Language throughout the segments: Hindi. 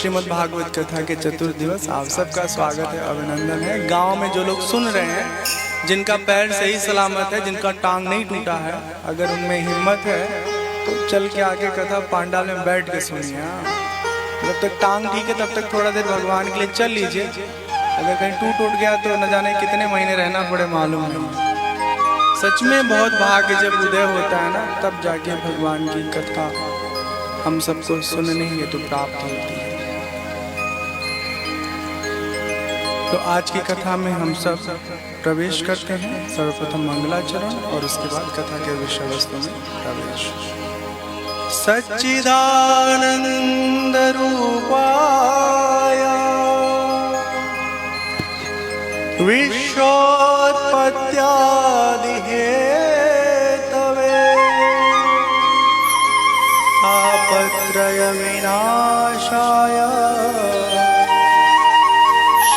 श्रीमद् भागवत कथा के चतुर्थ दिवस आप सबका स्वागत है, अभिनंदन है। गांव में जो लोग सुन रहे हैं, जिनका पैर सही सलामत है, जिनका टांग नहीं टूटा है, अगर उनमें हिम्मत है तो चल के आके कथा पांडाल में बैठ के सुनिए। जब तक टांग ठीक है तब तक थोड़ा देर भगवान के लिए चल लीजिए। अगर कहीं टूट गया तो न जाने कितने महीने रहना पड़े मालूम नहीं। सच में बहुत भाग्य जब उदय होता है ना, तब जाके भगवान की कथा हम सबको सुनने हेतु प्राप्त होती है। तो आज की कथा में हम सब प्रवेश करते हैं। सर्वप्रथम मंगलाचरण और उसके बाद कथा के विषय वस्तु में प्रवेश। सच्चिदानंद रूपाय विश्वोत्पत्त्यादि हेतवे तापत्रय विनाशाय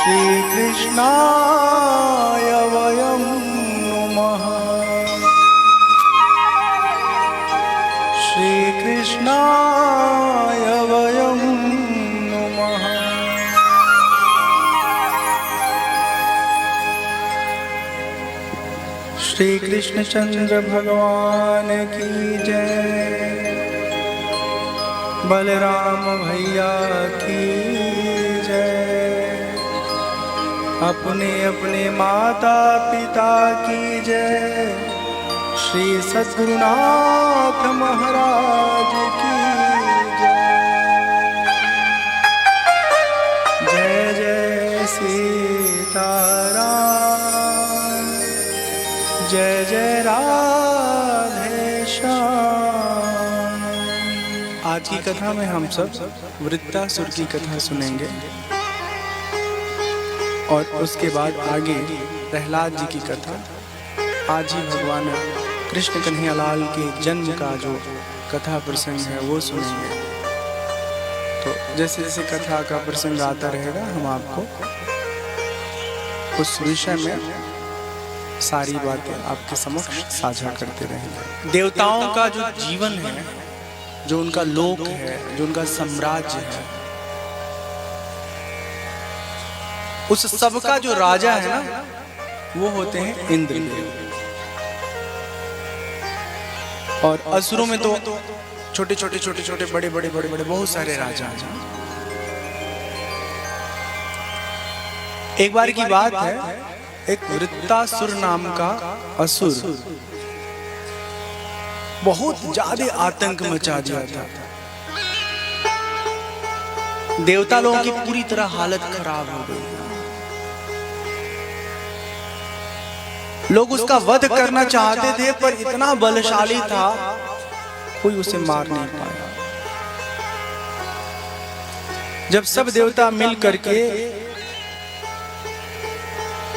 श्रीकृष्णाय वयं नुमः। श्रीकृष्णाय वयं नुमः। श्री कृष्णचंद्र भगवान की जय। बलराम भैया की जय। अपने अपने माता पिता की जय। श्री सद्गुरुनाथ महाराज की जय। जय जय सीताराम। जय जय राधेश्याम। आज की कथा में हम सब वृत्तासुर की कथा सुनेंगे और उसके बाद आगे प्रहलाद जी की कथा। आज ही भगवान कृष्ण कन्हैयालाल के जन्म का जो कथा प्रसंग है वो सुनेंगे। तो जैसे जैसे कथा का प्रसंग आता रहेगा हम आपको उस विषय में सारी बातें आपके समक्ष साझा करते रहेंगे। देवताओं का जो जीवन है, जो उनका लोक है, जो उनका साम्राज्य है, उस सब का जो राजा है ना, वो होते हैं इंद्रदेव। और असुरों में तो छोटे छोटे बड़े बड़े बहुत सारे राजा हैं। एक बार की बात है, एक वृत्तासुर नाम का असुर बहुत ज्यादा आतंक मचा दिया था। देवता लोगों की पूरी तरह हालत खराब हो गई। लोग उसका वध करना चाहते थे, पर इतना बलशाली था कोई उसे मार नहीं पाया। जब सब देवता मिल करके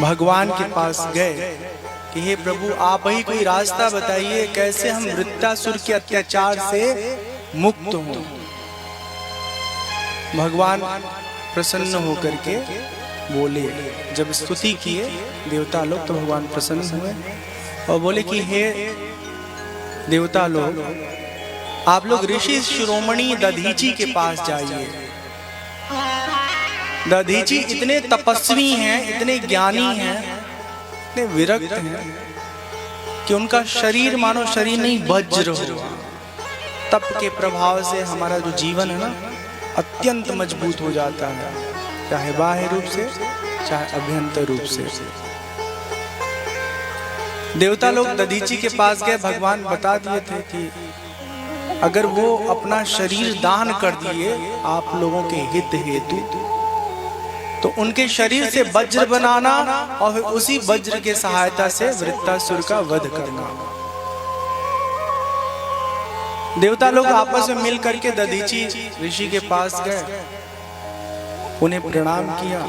भगवान के पास गए कि हे प्रभु, आप ही कोई रास्ता बताइए, कैसे हम वृत्तासुर के अत्याचार से मुक्त हों। भगवान प्रसन्न होकर के बोले, जब स्तुति किए देवता लोग तो भगवान प्रसन्न हुए और बोले कि हे देवता लोग, आप लोग ऋषि शिरोमणि दधीची के पास जाइए। दधीची इतने तपस्वी हैं, इतने ज्ञानी हैं, इतने विरक्त हैं कि उनका शरीर मानो शरीर नहीं वज्र हो। तप के प्रभाव से हमारा जो जीवन है ना, अत्यंत मजबूत हो जाता है, चाहे बाह्य रूप से चाहे अभ्यंतर रूप से। देवता लोग दधीची के पास गए। भगवान बता दिए थे कि अगर वो अपना शरीर दान कर दिए आप लोगों के हित हेतु, तो उनके शरीर से वज्र बनाना और फिर उसी वज्र के सहायता से वृत्तासुर का वध करना। देवता लोग आपस में मिल करके दधीची ऋषि के पास गए, उन्हें प्रणाम किया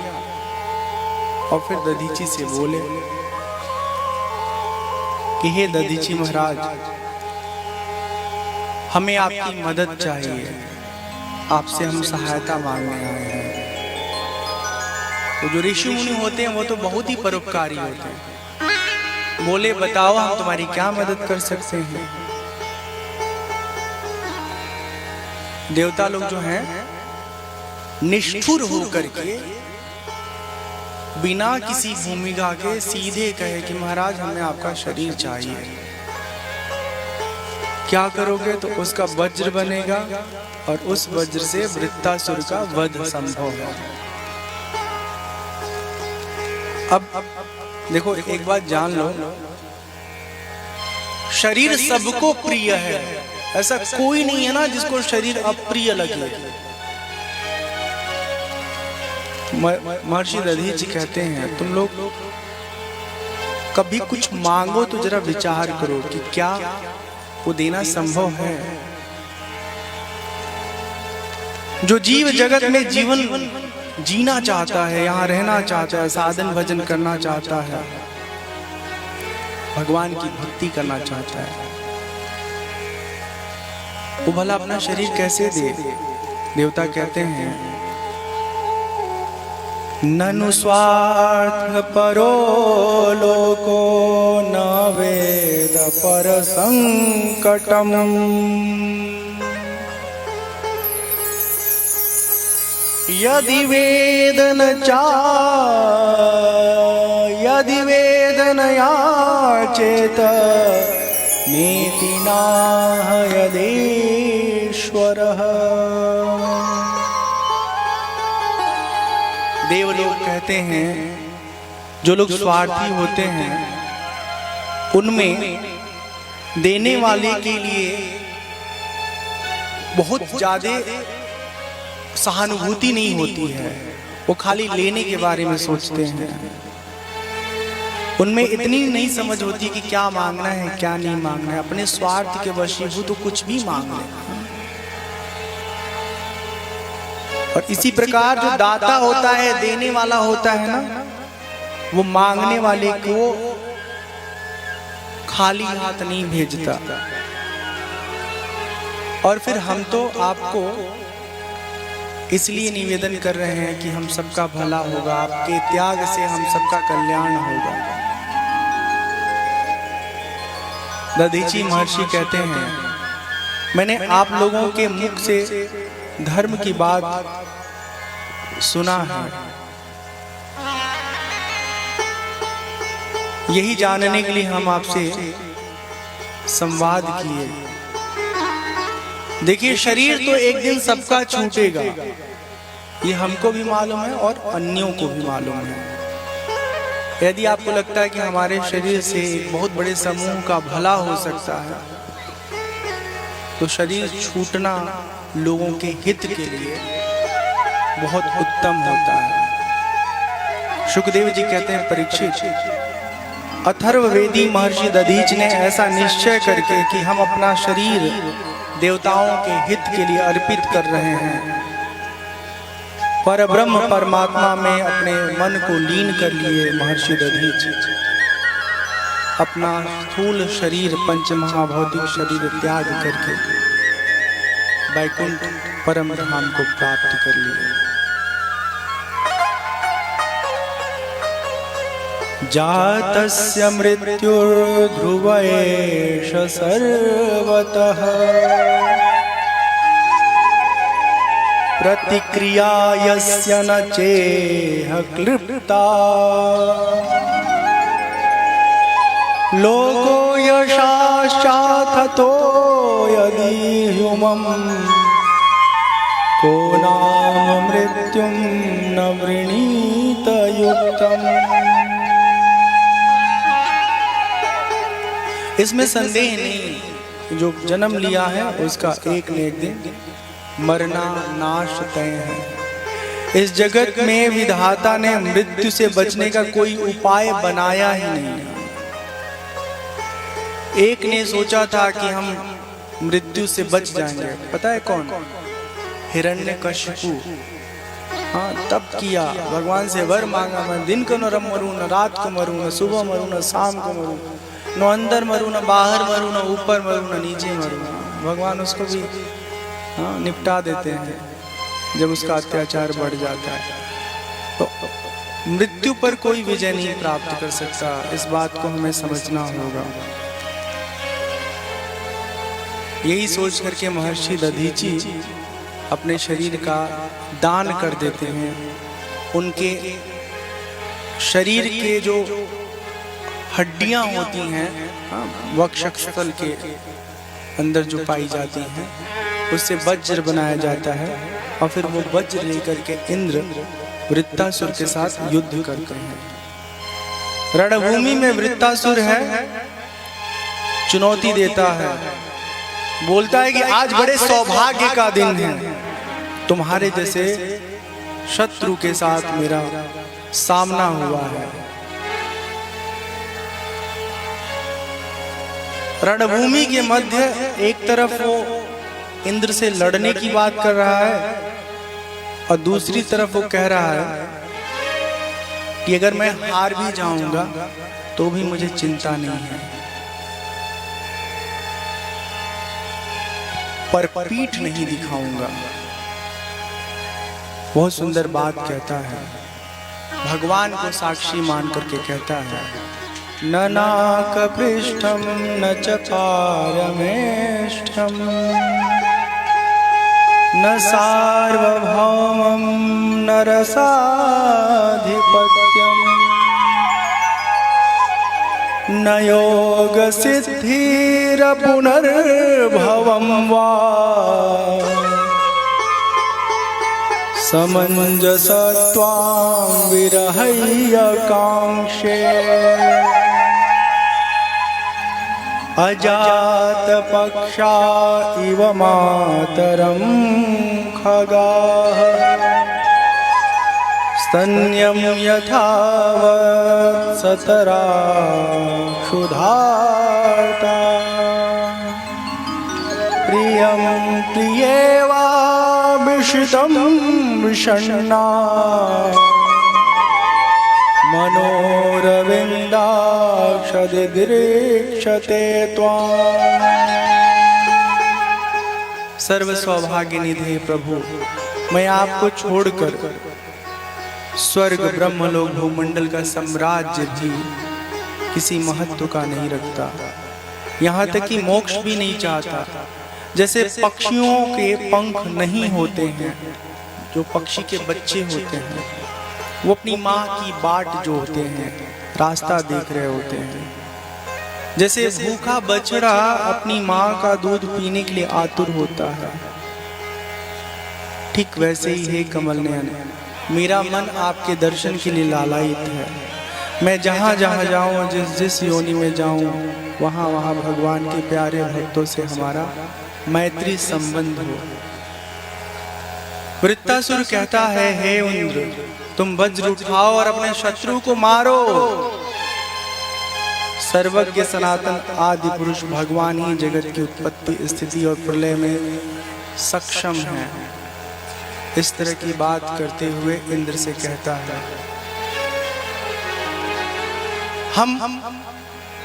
और फिर दधीची से बोले कि हे दधीची महाराज, हमें आपकी मदद चाहिए, आपसे हम सहायता मांगने आए हैं। तो जो ऋषि मुनि होते हैं वो तो बहुत ही परोपकारी होते हैं। बोले बताओ हम तुम्हारी क्या मदद कर सकते हैं। देवता लोग जो हैं निष्ठुर होकर के बिना किसी भूमिका के सीधे कहे कि महाराज हमें आपका शरीर चाहिए, क्या करोगे? तो उसका वज्र बनेगा और उस वज्र से वृत्तासुर का वध संभव है। अब देखो एक बात जान लो, शरीर सबको प्रिय है, ऐसा कोई नहीं है ना जिसको शरीर अप्रिय लगे। महर्षि दधीचि कहते हैं तुम लोग कभी कुछ मांगो तो जरा विचार करो कि क्या वो देना संभव है। जो जीव जगत में जीवन जीना चाहता है, यहाँ रहना चाहता है, साधन भजन करना चाहता है, भगवान की भक्ति करना चाहता है, वो भला अपना शरीर कैसे दे? देवता कहते हैं ननु स्वार्थ परो लोको न वेद पर संकटम। यदि वेदन याचेत नीति नाह यदेश्वरः। देवलोग कहते हैं जो लोग स्वार्थी होते हैं उनमें देने वाले के लिए बहुत ज्यादा सहानुभूति नहीं होती है, वो खाली लेने के बारे में सोचते हैं। उनमें इतनी नहीं समझ होती कि क्या मांगना है क्या नहीं मांगना है, अपने स्वार्थ के वशीभूत तो कुछ भी मांग लें। और इसी प्रकार जो दाता होता है, देने वाला होता है ना, वो मांगने वाले को खाली हाथ नहीं भेजता। और फिर हम तो आपको इसलिए निवेदन कर रहे हैं कि हम सबका भला होगा, आपके त्याग से हम सबका कल्याण होगा। दधीचि महर्षि कहते हैं मैंने आप लोगों के मुख से धर्म की बात सुना है, यही जानने के लिए हम आपसे संवाद किए। देखिए शरीर तो एक दिन सबका छूटेगा, ये हमको भी मालूम है और अन्यों को भी मालूम है। यदि आपको लगता है कि हमारे शरीर से एक बहुत बड़े समूह का भला हो सकता है तो शरीर छूटना लोगों के हित के लिए बहुत उत्तम होता है। शुकदेव जी कहते हैं परीक्षित, अथर्ववेदी महर्षि दधीच ने ऐसा निश्चय करके कि हम अपना शरीर देवताओं के हित के लिए अर्पित कर रहे हैं, पर ब्रह्म परमात्मा में अपने मन को लीन कर लिए महर्षि दधीच अपना स्थूल शरीर पंच महाभौतिक शरीर त्याग करके वैकुंठ परम धाम को प्राप्त कर लिए। जातस्य मृत्युर्ध्रुव एष सर्वतः प्रतिक्रिया यस्य न चेह क्लिप्ता लोको यशाश्चाथतो यदि ह्युमं को नाम मृत्युं न वृणीत युक्तम्। इसमें संदेह नहीं, जो जन्म लिया है उसका एक न एक दिन मरना नाश तय है। इस जगत में विधाता ने मृत्यु से बचने का कोई उपाय बनाया ही नहीं। एक ने सोचा था कि हम मृत्यु से बच जाएंगे, पता है कौन? हिरण्यकशिपु। हाँ, तब किया, भगवान से वर मांगा, मैं दिन को न मरूं, न रात को मरूं, न सुबह मरूं, न शाम को मरूं, न अंदर मरूं, न बाहर मरूं, न ऊपर मरूं, न नीचे मरूं। भगवान उसको भी निपटा देते हैं जब उसका अत्याचार बढ़ जाता है। तो मृत्यु पर कोई विजय नहीं प्राप्त कर सकता, इस बात को हमें समझना होगा। यही सोच करके महर्षि दधीचि अपने शरीर का दान कर देते हैं, उनके शरीर के जो हड्डियां होती हैं वक्षस्थल के अंदर जो पाई जाती हैं, उससे वज्र बनाया जाता है और फिर वो वज्र लेकर के इंद्र वृत्तासुर के साथ युद्ध करते हैं। रणभूमि में वृत्तासुर है, चुनौती देता है, बोलता है कि आज बड़े सौभाग्य का दिन है, तुम्हारे जैसे शत्रु के साथ मेरा सामना हुआ है। रणभूमि के मध्य एक तरफ वो इंद्र से लड़ने की बात कर रहा है और दूसरी तरफ वो कह रहा है कि अगर मैं हार भी जाऊंगा तो भी मुझे चिंता नहीं है, पर पीठ नहीं दिखाऊंगा। बहुत सुंदर बात कहता है, भगवान को साक्षी मान करके कहता है, न नाकपृष्ठं न च पारमेष्ठं न सार्वभौमं न रसाधिपत्यं न योगसिद्धिरपुनर्भवं वा समञ्जसत्वां विरहय्यकाङ्क्षे अजातपक्षा इव मातरं खगाः स्तन्यं यथावत् सतरा क्षुधार्ता प्रियं प्रियेवाभिषितं विषण्णा मनोरविन्दाक्षदिदृक्षते त्वाम्। सर्व सौभाग्य निधि प्रभु, मैं आपको छोड़कर स्वर्ग ब्रह्मलोक भूमंडल का साम्राज्य भी किसी महत्व का नहीं रखता, यहाँ तक कि मोक्ष भी नहीं चाहता। जैसे पक्षियों के पंख नहीं होते हैं, जो पक्षी के बच्चे होते हैं वो अपनी माँ की बाट जो होते हैं रास्ता देख रहे होते हैं, जैसे भूखा बछड़ा अपनी माँ का दूध पीने के लिए आतुर होता है, ठीक वैसे ही है कमल नयन, मेरा मन आपके दर्शन के लिए लालायित है। मैं जहाँ जहाँ जाऊँ, जिस जिस योनि में जाऊँ, वहाँ वहाँ भगवान के प्यारे भक्तों से हमारा मैत्री संबंध हो। वृत्तासुर कहता है, हे इंद्र, तुम वज्र उठाओ और अपने शत्रु को मारो। सर्वज्ञ सनातन आदि पुरुष भगवान ही जगत की उत्पत्ति, स्थिति और प्रलय में सक्षम है। इस तरह की बात करते हुए इंद्र से कहता है,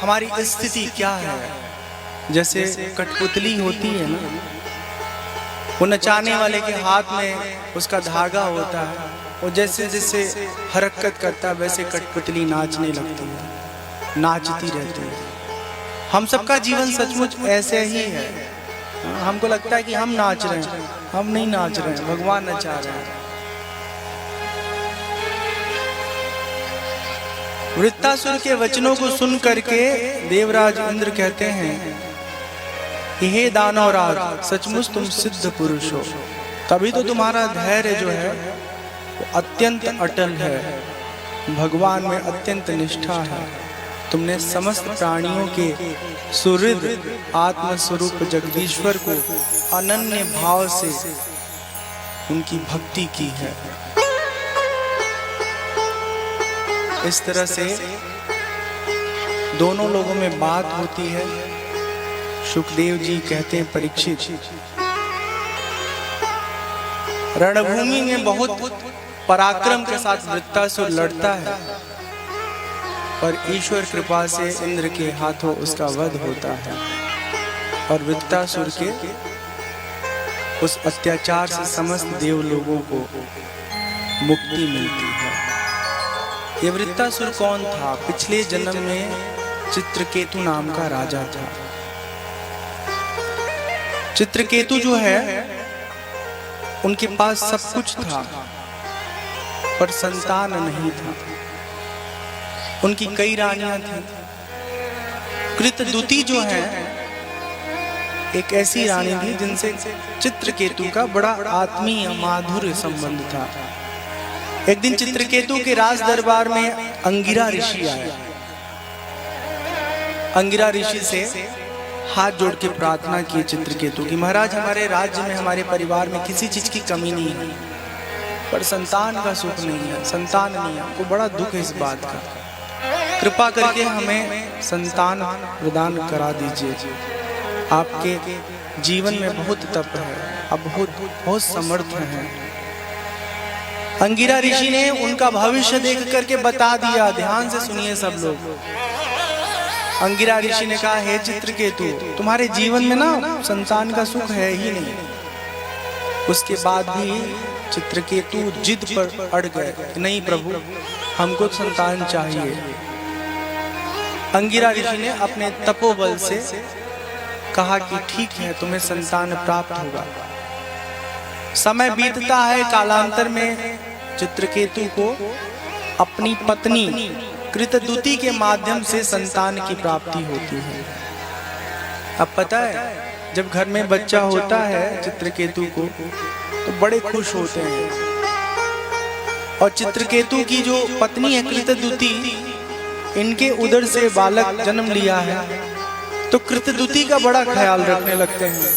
हमारी स्थिति क्या है? जैसे कठपुतली होती है ना, वो नचाने वाले के हाथ में उसका धागा होता है, वो जैसे जैसे हरकत करता है वैसे कठपुतली नाचने लगती है, नाचती रहती है। हम सबका जीवन सचमुच ऐसे ही है। हमको लगता है कि हम नाच रहे हैं, हम नहीं नाच रहे हैं, भगवान नचा रहे हैं। वृत्तासुर के वचनों को सुन करके देवराज इंद्र कहते हैं, हे दानवराज, सचमुच तुम सिद्ध पुरुष हो, तभी तो तुम्हारा धैर्य जो है वो अत्यंत अटल है, भगवान में अत्यंत निष्ठा है। तुमने समस्त प्राणियों के सुहृद आत्मस्वरूप जगदीश्वर को अनन्य भाव से उनकी भक्ति की है। इस तरह से दोनों लोगों में बात होती है। सुखदेव जी कहते हैं, परीक्षित, रणभूमि में बहुत पराक्रम के साथ वृत्तासुर लड़ता है, पर ईश्वर कृपा से इंद्र के हाथों उसका वध होता है और वृत्तासुर के उस अत्याचार से समस्त देव लोगों को मुक्ति मिलती है। ये वृत्तासुर कौन था? पिछले जन्म में चित्रकेतु नाम का राजा था। चित्रकेतु जो है उनके पास सब कुछ था पर संतान नहीं था। उनकी कई रानियां थी। कृतदूती जो है एक ऐसी रानी थी जिनसे चित्रकेतु का बड़ा आत्मीय माधुर्य संबंध था। एक दिन चित्रकेतु के राज दरबार में अंगिरा ऋषि आए। अंगिरा ऋषि से हाथ जोड़ के प्रार्थना की चित्रकेतु की, महाराज हमारे राज्य में हमारे परिवार में किसी चीज की कमी नहीं है पर संतान का सुख नहीं है, संतान नहीं है, हमको बड़ा दुख है इस बात का। कृपा करके हमें संतान प्रदान करा दीजिए। आपके जीवन में बहुत तप है, आप बहुत समर्थ हैं। अंगिरा ऋषि ने उनका भविष्य देख करके बता दिया। ध्यान से सुनिए सब लोग। अंगिरा ऋषि ने कहा, हे चित्रकेतु, तुम्हारे जीवन में ना संतान का सुख है ही नहीं। उसके बाद भी चित्रकेतु जिद पर अड़ गए, नहीं प्रभु हमको संतान चाहिए। अंगिरा ऋषि ने अपने तपोबल से कहा कि ठीक है, तुम्हें संतान प्राप्त होगा। समय बीतता है, कालांतर में चित्रकेतु को अपनी पत्नी कृतदूती के माध्यम से संतान की प्राप्ति होती है। अब पता है जब घर में बच्चा होता है चित्रकेतु को तो बड़े खुश होते हैं। और चित्रकेतु की जो पत्नी है कृतदूती, इनके उदर से बालक जन्म लिया है तो कृतदूती का बड़ा ख्याल रखने लगते हैं।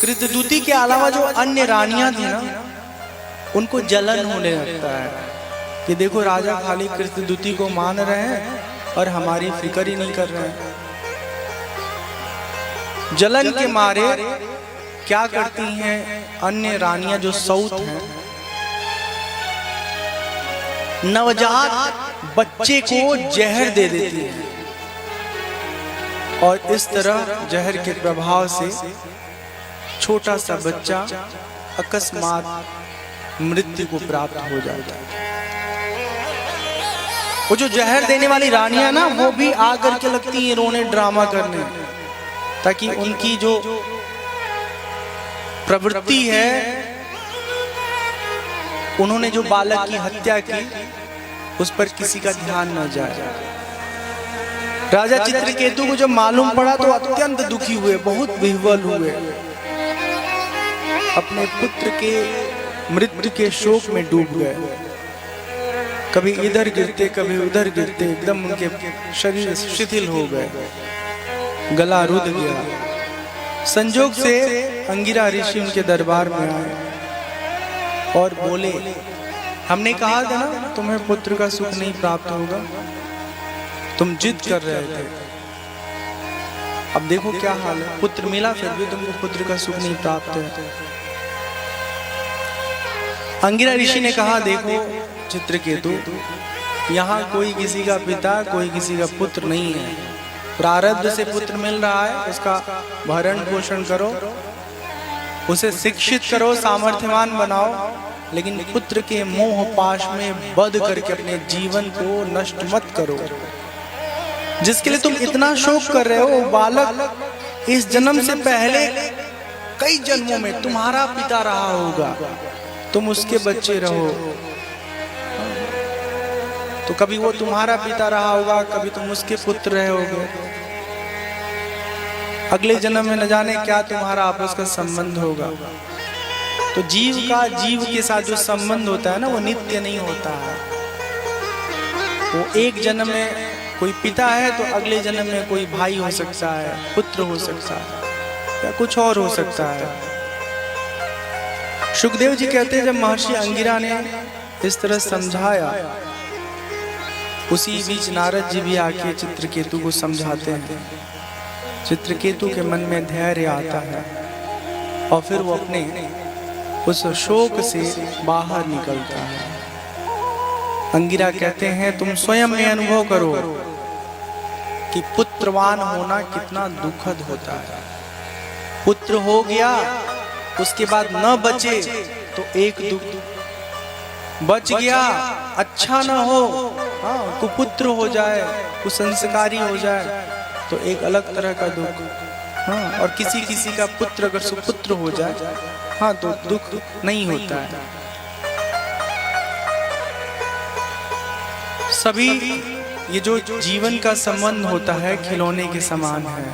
कृतदूती के अलावा जो अन्य रानियां थी ना, उनको जलन होने लगता है कि देखो राजा खाली कृतदूती को मान रहे हैं और हमारी फिक्र ही नहीं कर रहे हैं। जलन के मारे क्या करती हैं अन्य रानियां जो सौत हैं, नवजात बच्चे को जहर दे देती है और इस तरह जहर के प्रभाव से छोटा सा बच्चा अकस्मात मृत्यु को प्राप्त हो जाता है। वो जो जहर देने वाली रानियां ना, वो भी आकर के लगती हैं रोने, ड्रामा करने, ताकि उनकी जो प्रवृत्ति है, उन्होंने जो बालक की हत्या की उस पर किसी का ध्यान न जाए। राजा चित्रकेतु को जब मालूम पड़ा तो अत्यंत दुखी हुए, बहुत विह्वल हुए, अपने पुत्र के मृत्यु के शोक में डूब गए। कभी इधर गिरते कभी उधर गिरते, एकदम उनके शरीर शिथिल हो गए, गला रुध गया। संजोग से अंगिरा ऋषि उनके दरबार में आए और बोले, हमने कहा था ना तुम्हें पुत्र का सुख नहीं प्राप्त होगा, तुम जिद कर रहे थे, अब देखो क्या हाल है, पुत्र मिला फिर भी तुमको पुत्र का सुख नहीं प्राप्त है। अंगिरा ऋषि ने कहा, देखो चित्रकेतु, यहाँ कोई किसी का पिता कोई किसी का पुत्र नहीं है। प्रारब्ध से पुत्र मिल रहा है, उसका भरण पोषण करो, उसे शिक्षित करो, सामर्थ्यवान बनाओ, लेकिन पुत्र के मोह पाश में बंध करके अपने जीवन को नष्ट मत करो। जिसके लिए तुम इतना शोक कर रहे हो, बालक इस जन्म से पहले कई जन्मों में तुम्हारा पिता रहा होगा, तुम उसके बच्चे रहो, तो कभी वो तुम्हारा पिता रहा होगा, कभी तुम उसके पुत्र रहे होगे, अगले जन्म में न जाने क्या तुम्हारा आपस का संबंध होगा। तो जीव का जीव के साथ जो संबंध होता है ना, वो नित्य नहीं होता है। वो एक जन्म में कोई पिता है तो अगले जन्म में कोई भाई हो सकता है, पुत्र हो सकता है, या कुछ और हो सकता है। सुखदेव जी कहते हैं, जब महर्षि अंगिरा ने इस तरह समझाया, उसी बीच नारद जी भी आके चित्रकेतु को समझाते हैं। चित्रकेतु के मन में धैर्य आता है और फिर वो अपने उस शोक से बाहर निकलता है। अंगिरा कहते हैं, तुम स्वयं में अनुभव करो कि पुत्रवान होना कितना दुखद होता है। पुत्र हो गया, उसके बाद न बचे तो एक दुख, बच गया अच्छा न हो, हाँ कुपुत्र हो जाए, कुसंस्कारी हो जाए तो एक अलग तरह का दुख। हाँ, और किसी किसी का पुत्र अगर सुपुत्र हो जाए हाँ तो दुख नहीं होता है। सभी ये जो जीवन का संबंध होता है खिलौने के समान है।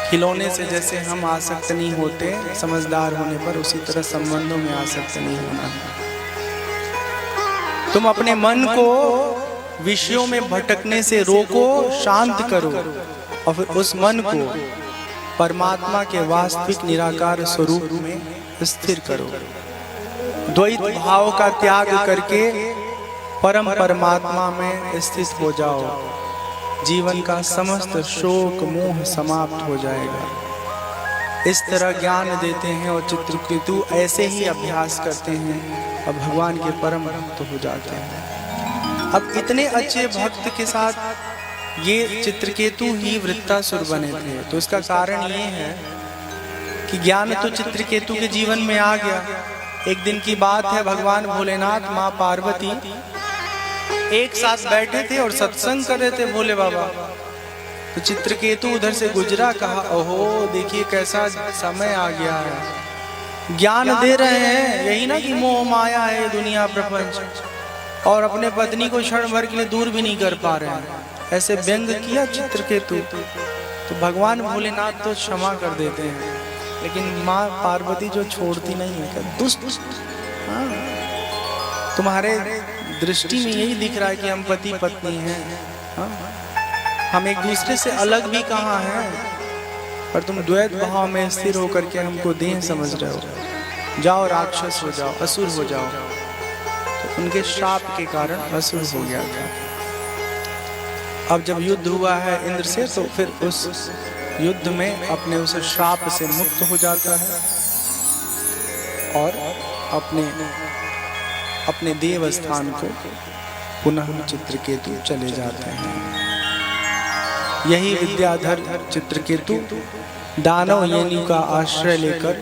खिलौने से जैसे हम आसक्त नहीं होते समझदार होने पर, उसी तरह संबंधों में आसक्त नहीं होना है। तुम अपने मन को विषयों में भटकने से रोको, शांत करो और फिर उस मन को परमात्मा के वास्तविक निराकार स्वरूप में स्थिर करो। द्वैत भाव का त्याग करके परम परमात्मा में स्थित हो जाओ। जीवन का समस्त शोक मोह समाप्त हो जाएगा। इस तरह ज्ञान देते हैं और चित्रकेतु ऐसे ही अभ्यास करते हैं और भगवान के परम भक्त हो जाते हैं। अब इतने अच्छे भक्त के साथ ये चित्रकेतु ही वृत्तासुर बने थे, तो इसका कारण ये है कि ज्ञान तो चित्रकेतु के जीवन में आ गया। एक दिन की बात है, भगवान भोलेनाथ माँ पार्वती एक साथ बैठे थे और सत्संग कर रहे थे भोले बाबा। तो चित्रकेतु उधर से गुजरा, कहा ओहो देखिए कैसा समय आ गया है। ज्ञान दे रहे हैं, यही ना कि मोह माया है दुनिया प्रपंच, और अपने पत्नी को क्षण भर के लिए दूर भी नहीं कर पा रहे हैं। ऐसे व्यंग किया चित्रकेतु। तो भगवान भोलेनाथ तो क्षमा कर देते हैं, लेकिन माँ पार्वती जो छोड़ती नहीं है, दुष्ट। हाँ, तुम्हारे दृष्टि में यही दिख रहा है कि हम पति पत्नी हैं। हाँ, हम एक दूसरे से अलग भी कहाँ हैं, पर तुम द्वैत भाव में स्थिर होकर के हमको देह समझ रहे हो। जाओ राक्षस हो जाओ, असुर हो जाओ। तो उनके श्राप के कारण असुर हो गया था। अब जब युद्ध हुआ है इंद्र से, तो फिर उस युद्ध में अपने उस श्राप से मुक्त हो जाता है और अपने देव स्थान को पुनः चित्रकेतु चले जाते हैं। यही विद्याधर चित्रकेतु दानव योनि का आश्रय लेकर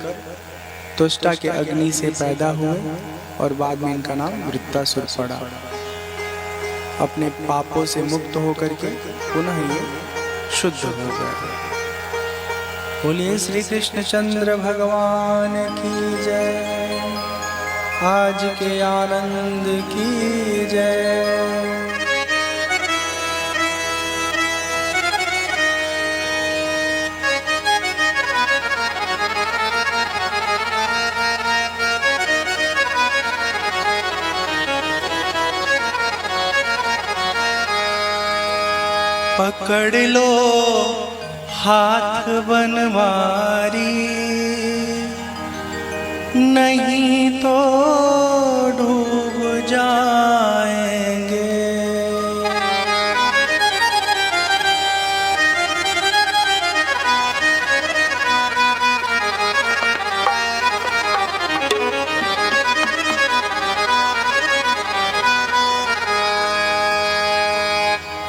तुष्टा के अग्नि से पैदा हुए और बाद में इनका नाम वृत्तासुर पड़ा। अपने पापों से मुक्त होकर के पुनः ये शुद्ध हो गए। बोलिए श्री कृष्ण चंद्र भगवान की जय। आज के आनंद की जय। पकड़ लो हाथ बनवारी, नहीं तो डूब जाएंगे।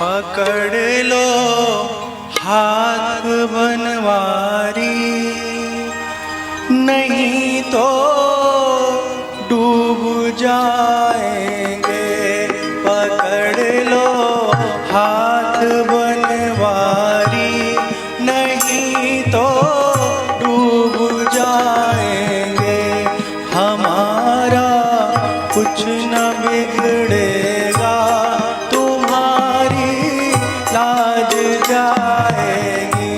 पकड़ लो हाथ बनवारी, नहीं तो डूब जाएंगे। पकड़ लो हाथ बनवारी, नहीं तो डूब जाएंगे। हमारा कुछ न बिगड़ेगा, तुम्हारी लाज जाएगी।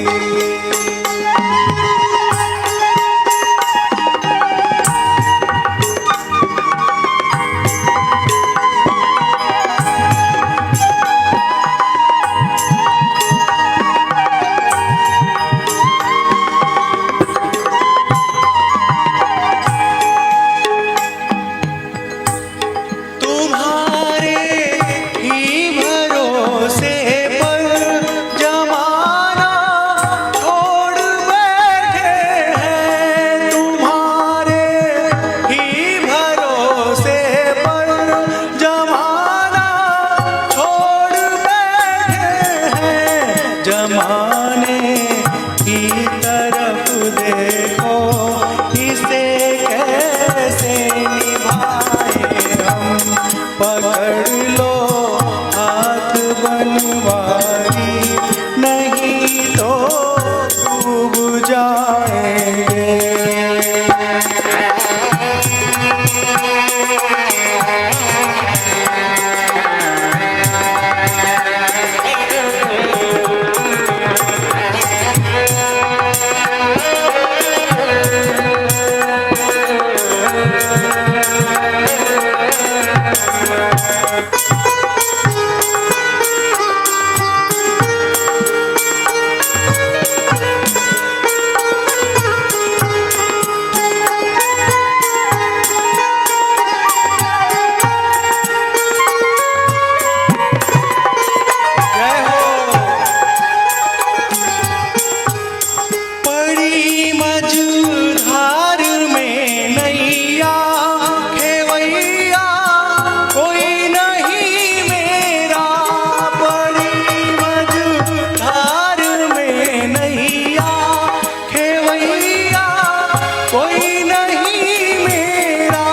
कोई नहीं मेरा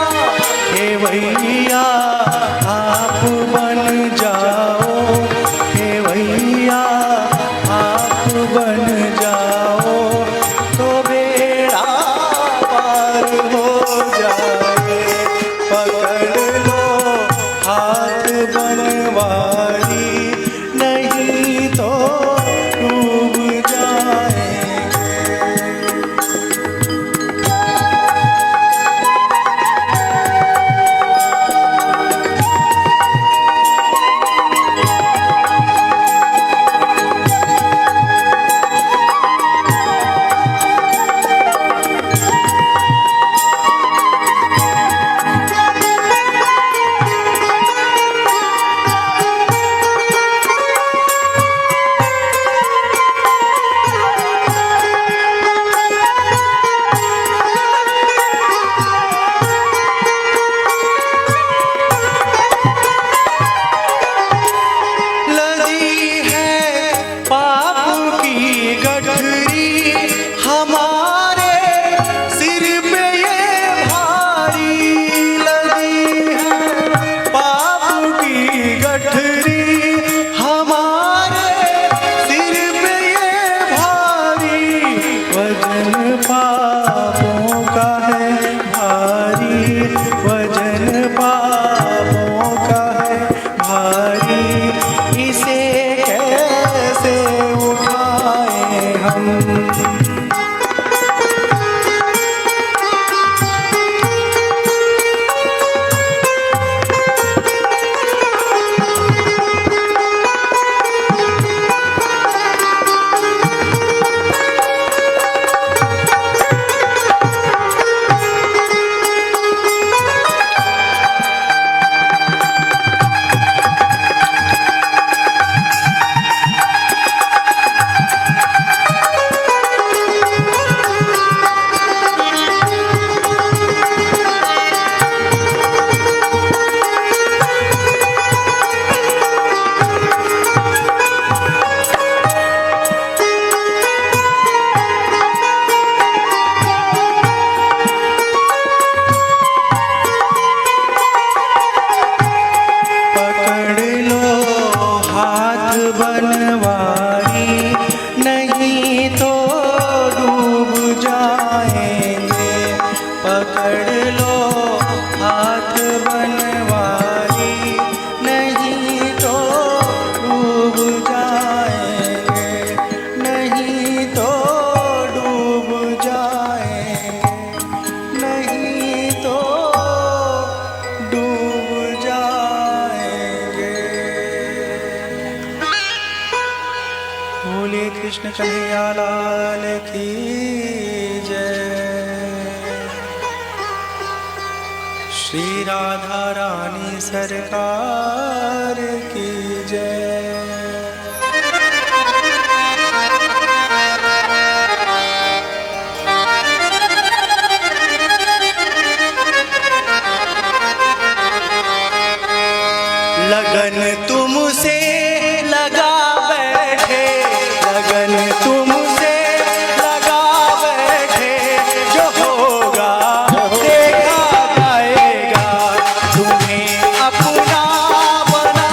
केवैया आप बन जाओ, केवैया आप बन जाओ तो बेड़ा पार हो जाए। पकड़ लो हाथ बनवारी, नहीं तो डूब जाएंगे। पापों का है भारी, वजन पापों का है भारी, इसे कैसे उठाए हम। बनवारी, नहीं तो डूब जाएंगे। पकड़ लो हाथ बनवारी, नहीं तो डूब जाएंगे, नहीं तो डूब जाएंगे, नहीं तो डूब जाएंगे। बोले कृष्ण कन्हैया लाल की जय। श्री राधा रानी सरकार की जय। लगन तुमसे लगा बैठे, लगन तुमसे लगा बैठे, जो होगा देखा जाएगा। तुम्हें अपना बना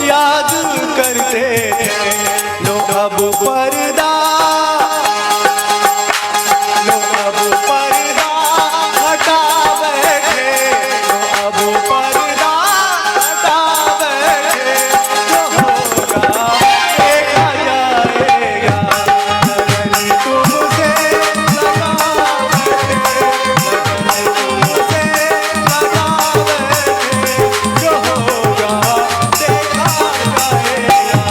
याद करते थे। लो अब पर्दा, लो अब पर्दा हटा बैठे, लो अब पर्दा हटा बैठे। जो होगा देखा जाएगा, लगन तुमसे लगा बैठे, लगन तुमसे लगा बैठे। जो होगा देखा जाएगा।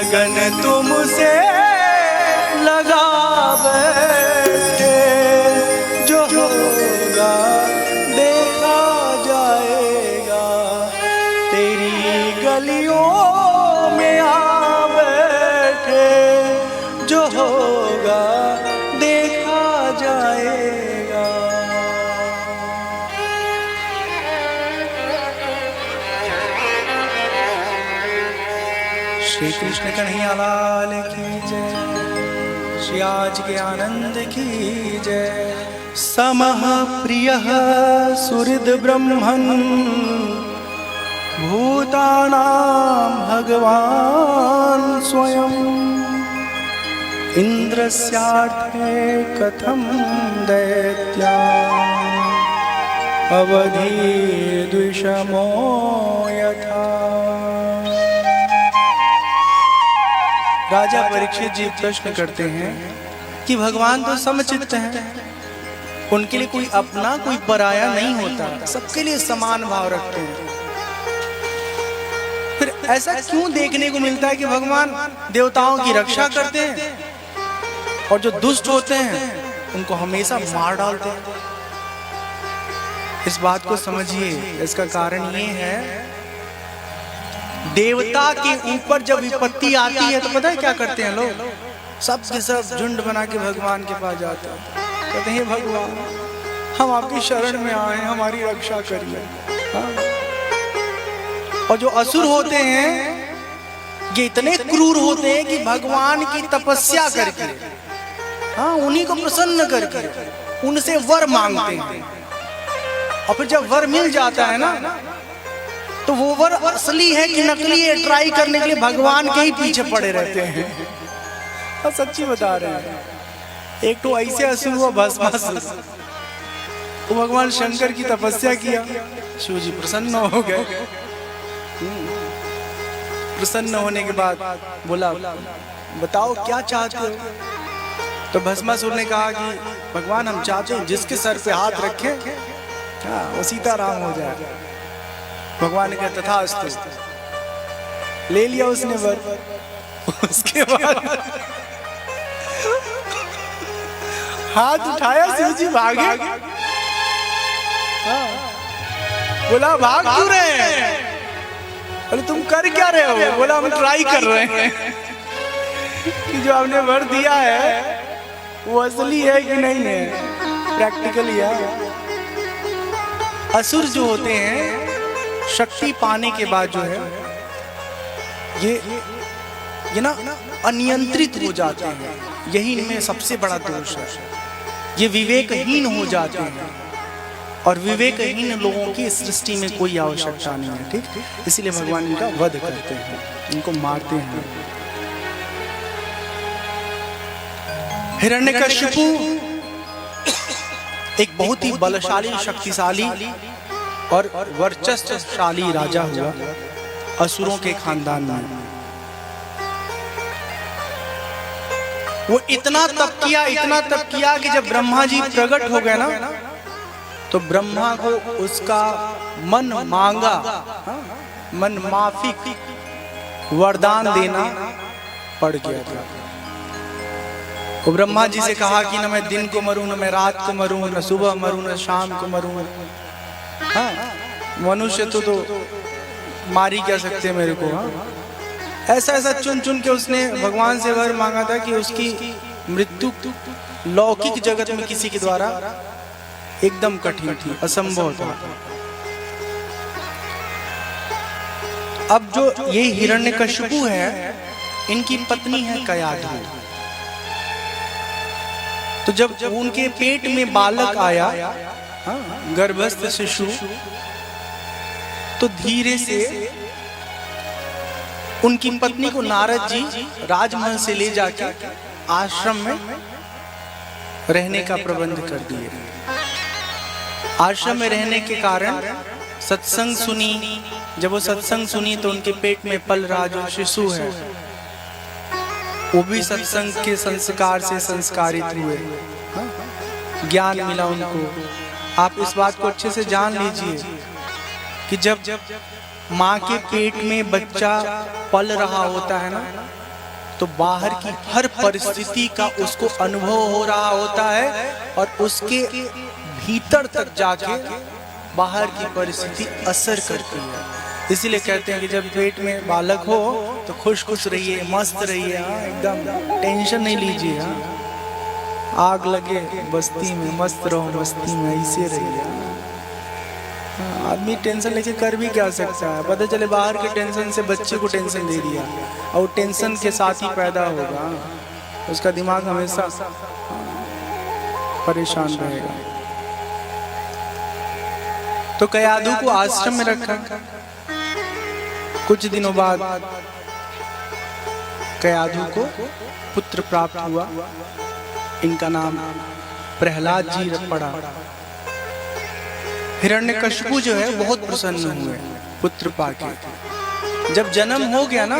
लगन तुमसे लगा बैठे, जो होगा देखा जाएगा, तेरी गलियों में आ बैठे, जो होगा देखा जाएगा। श्री कृष्ण कन्हैया लाल की जय, श्री आज के आनंद की जय। समः प्रियः सुहृद ब्रह्मन् भूतानां भगवान् स्वयं, इंद्रस्यार्थे कथं दैत्या अवधि द्विषमो यथा। राजा परीक्षित जी प्रश्न करते हैं कि भगवान तो समचित्त हैं, उनके लिए कोई अपना कोई पराया नहीं होता, सबके लिए समान भाव रखते हैं। फिर ऐसा क्यों देखने को मिलता है कि भगवान देवताओं की रक्षा करते हैं और जो दुष्ट होते हैं उनको हमेशा मार डालते हैं? इस बात को समझिए। इसका कारण ये है, देवता के ऊपर जब विपत्ति आती है तो पता है क्या करते हैं लोग? सब के सब झुंड बना के भगवान के पास जाते हैं, कहते हैं भगवान हम आपकी शरण में आए हैं, हमारी रक्षा करिए। हाँ? और जो असुर होते हैं ये इतने क्रूर होते हैं कि भगवान की तपस्या करके, हाँ, उन्हीं को प्रसन्न करके उनसे वर मांगते हैं, और फिर जब वर मिल जाता है ना तो वो वर असली है कि नकली है, ट्राई करने के लिए भगवान के ही पीछे पड़े रहते हैं। और सच्ची बता रहे हैं, एक तो ऐसे असुर हुआ भस्मासुर, तो भगवान शंकर की तपस्या किया, शिव जी प्रसन्न हो गए। प्रसन्न होने के बाद बोला बताओ क्या चाहते हो? तो भस्मासुर ने कहा कि भगवान हम चाहते हैं जिसके सर पे हाथ रखें, हाँ, वो सीताराम हो जाए। भगवान ने कहा तथास्तु, ले लिया उसने वर। उसके बाद हाथ उठाया, शिव जी भागे। बोला भाग क्यों रहे हैं? बोले तुम कर क्या रहे हो? बोला हम ट्राई कर रहे हैं कि जो आपने वर दिया है वो असली है कि नहीं है, प्रैक्टिकली है। असुर जो होते हैं शक्ति पाने के बाद जो है ये ना अनियंत्रित हो जाते हैं, यही इनमें सबसे बड़ा दोष है। ये विवेकहीन हो जाते हैं, और विवेकहीन लोगों की सृष्टि में कोई आवश्यकता नहीं है, ठीक? इसीलिए भगवान इनका वध करते हैं, इनको मारते हैं। हिरण्यकशिपु एक बहुत ही बलशाली, शक्तिशाली और वर्चस्वशाली राजा हुआ असुरों के खानदान में। वो इतना तप किया कि जब ब्रह्मा जी प्रकट हो गए ना, तो ब्रह्मा को उसका मन मांगा, मन माफिक वरदान देना पड़ गया था। वो ब्रह्मा जी से कहा कि न मैं दिन को मरूं, न मैं रात को मरूं, न सुबह मरूं, न शाम को मरूं। हाँ, मनुष्य तो मार ही क्या सकते मेरे को। हाँ, ऐसा चुन चुन के उसने भगवान से वर मांगा था कि उसकी मृत्यु लौकिक जगत में किसी के द्वारा एकदम कठिन थी, असंभव था। अब जो ये हिरण्यकशिपु है, इनकी पत्नी है कयाधु। तो जब उनके पेट में बालक आया, गर्भस्थ शिशु, तो धीरे से उनकी पत्नी को नारद जी राजमहल से ले जाके आश्रम में रहने का प्रबंध कर दिए। आश्रम में रहने के कारण सत्संग सुनी। जब वो सत्संग सुनी तो उनके पेट में पल रहा जो शिशु है वो भी सत्संग के संस्कार से संस्कारित हुए, ज्ञान मिला उनको। आप इस बात को अच्छे से जान लीजिए कि जब माँ के पेट में बच्चा पल रहा होता है ना, तो बाहर की हर परिस्थिति का उसको अनुभव हो रहा होता है और उसके भीतर तक जाके बाहर की परिस्थिति असर करती है। इसीलिए कहते हैं कि जब पेट में बालक हो तो खुश खुश रहिए, मस्त रहिए, एकदम टेंशन नहीं लीजिए। आग लगे बस्ती में, मस्त रहो मस्ती में, ऐसे रहिए। आदमी टेंशन लेके कर भी क्या सकता है? पता चले बाहर के टेंशन से बच्चे को टेंशन दे दिया और टेंशन के साथ ही पैदा होगा, उसका दिमाग हमेशा परेशान रहेगा। तो कयाधु को आश्रम में रखा। कुछ दिनों बाद कयाधु को पुत्र प्राप्त हुआ। इनका नाम प्रहलाद जी पड़ा। हिरण्यकशिपु जो है बहुत प्रसन्न हुए पुत्र पाके। जब जन्म हो गया ना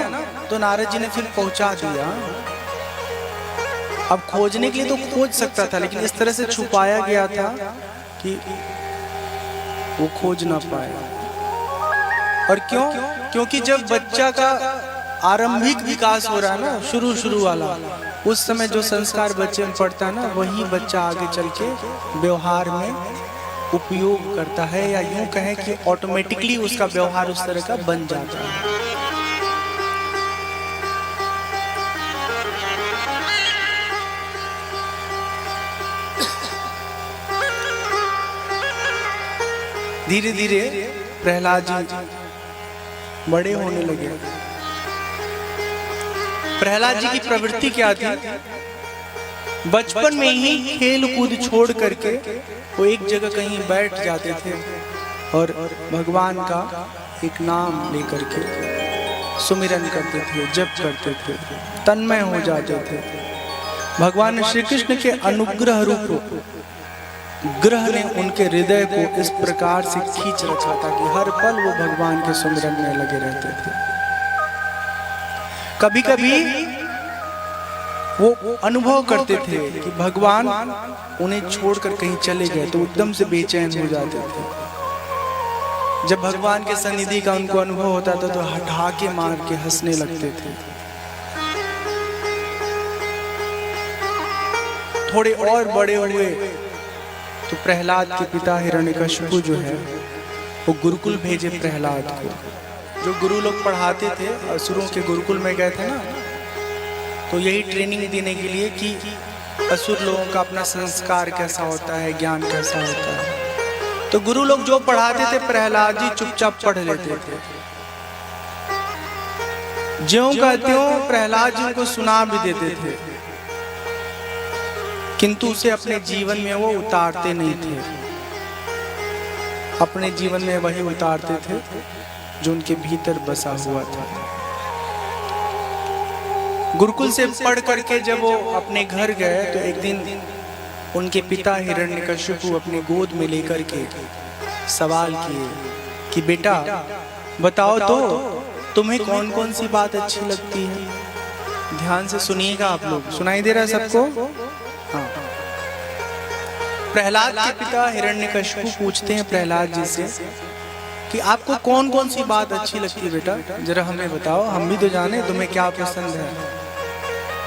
तो नारद जी ने फिर पहुंचा दिया। अब खोजने के लिए तो खोज सकता था, लेकिन इस तरह से छुपाया गया था कि वो खोज ना पाए। और क्यों? क्योंकि जब बच्चा का आरंभिक विकास हो रहा है ना, शुरू वाला, उस समय जो संस्कार बच्चे में पड़ता है ना, वही बच्चा आगे चल के व्यवहार में उपयोग करता है, या यूं कहें कि ऑटोमेटिकली उसका व्यवहार उस तरह का बन जाता है। धीरे धीरे प्रहलाद जी बड़े होने लगे। प्रहलाद जी की प्रवृत्ति क्या थी? बचपन में ही खेल कूद छोड़ करके वो एक जगह कहीं बैठ जाते थे और भगवान का एक नाम लेकर के सुमिरन करते थे, जप करते थे, तन्मय हो जाते थे। भगवान श्री कृष्ण के अनुग्रह रूप ग्रह ने उनके हृदय को इस प्रकार से खींच रखा था कि हर पल वो भगवान के सुमिरन में लगे रहते थे। कभी कभी वो अनुभव करते थे कि भगवान उन्हें छोड़कर कहीं चले गए तो एकदम से बेचैन हो जाते थे। जब भगवान के सन्निधि का उनको अनुभव होता था तो हठाके मार के हंसने लगते थे। थोड़े और बड़े हुए तो प्रहलाद के पिता हिरण्यकशिपु जो है वो गुरुकुल भेजे प्रहलाद को। जो गुरु लोग पढ़ाते थे, असुरों के गुरुकुल में गए थे ना, तो यही ट्रेनिंग देने के लिए कि असुर लोगों का अपना संस्कार कैसा होता है, ज्ञान कैसा होता है। तो गुरु लोग जो पढ़ाते थे प्रहलाद जी चुपचाप पढ़ लेते थे। ज्यों का त्यों प्रहलाद जी को सुना भी देते थे, किंतु उसे अपने जीवन में वो उतारते नहीं थे। अपने जीवन में वही उतारते थे जो उनके भीतर बसा हुआ था। गुरुकुल से पढ़ करके जब वो अपने घर गए तो एक दिन उनके पिता हिरण्यकशिपु अपने गोद में लेकर के सवाल किए कि बेटा बताओ तो तुम्हें कौन कौन सी बात अच्छी लगती है। ध्यान से सुनिएगा आप लोग, सुनाई दे रहा है सबको? हाँ। प्रहलाद के पिता हिरण्यकशिपु पूछते हैं प्रहलाद जी से कि आपको कौन कौन सी बात अच्छी लगती है बेटा, जरा हमें बताओ, हम भी तो जाने तुम्हें क्या पसंद है।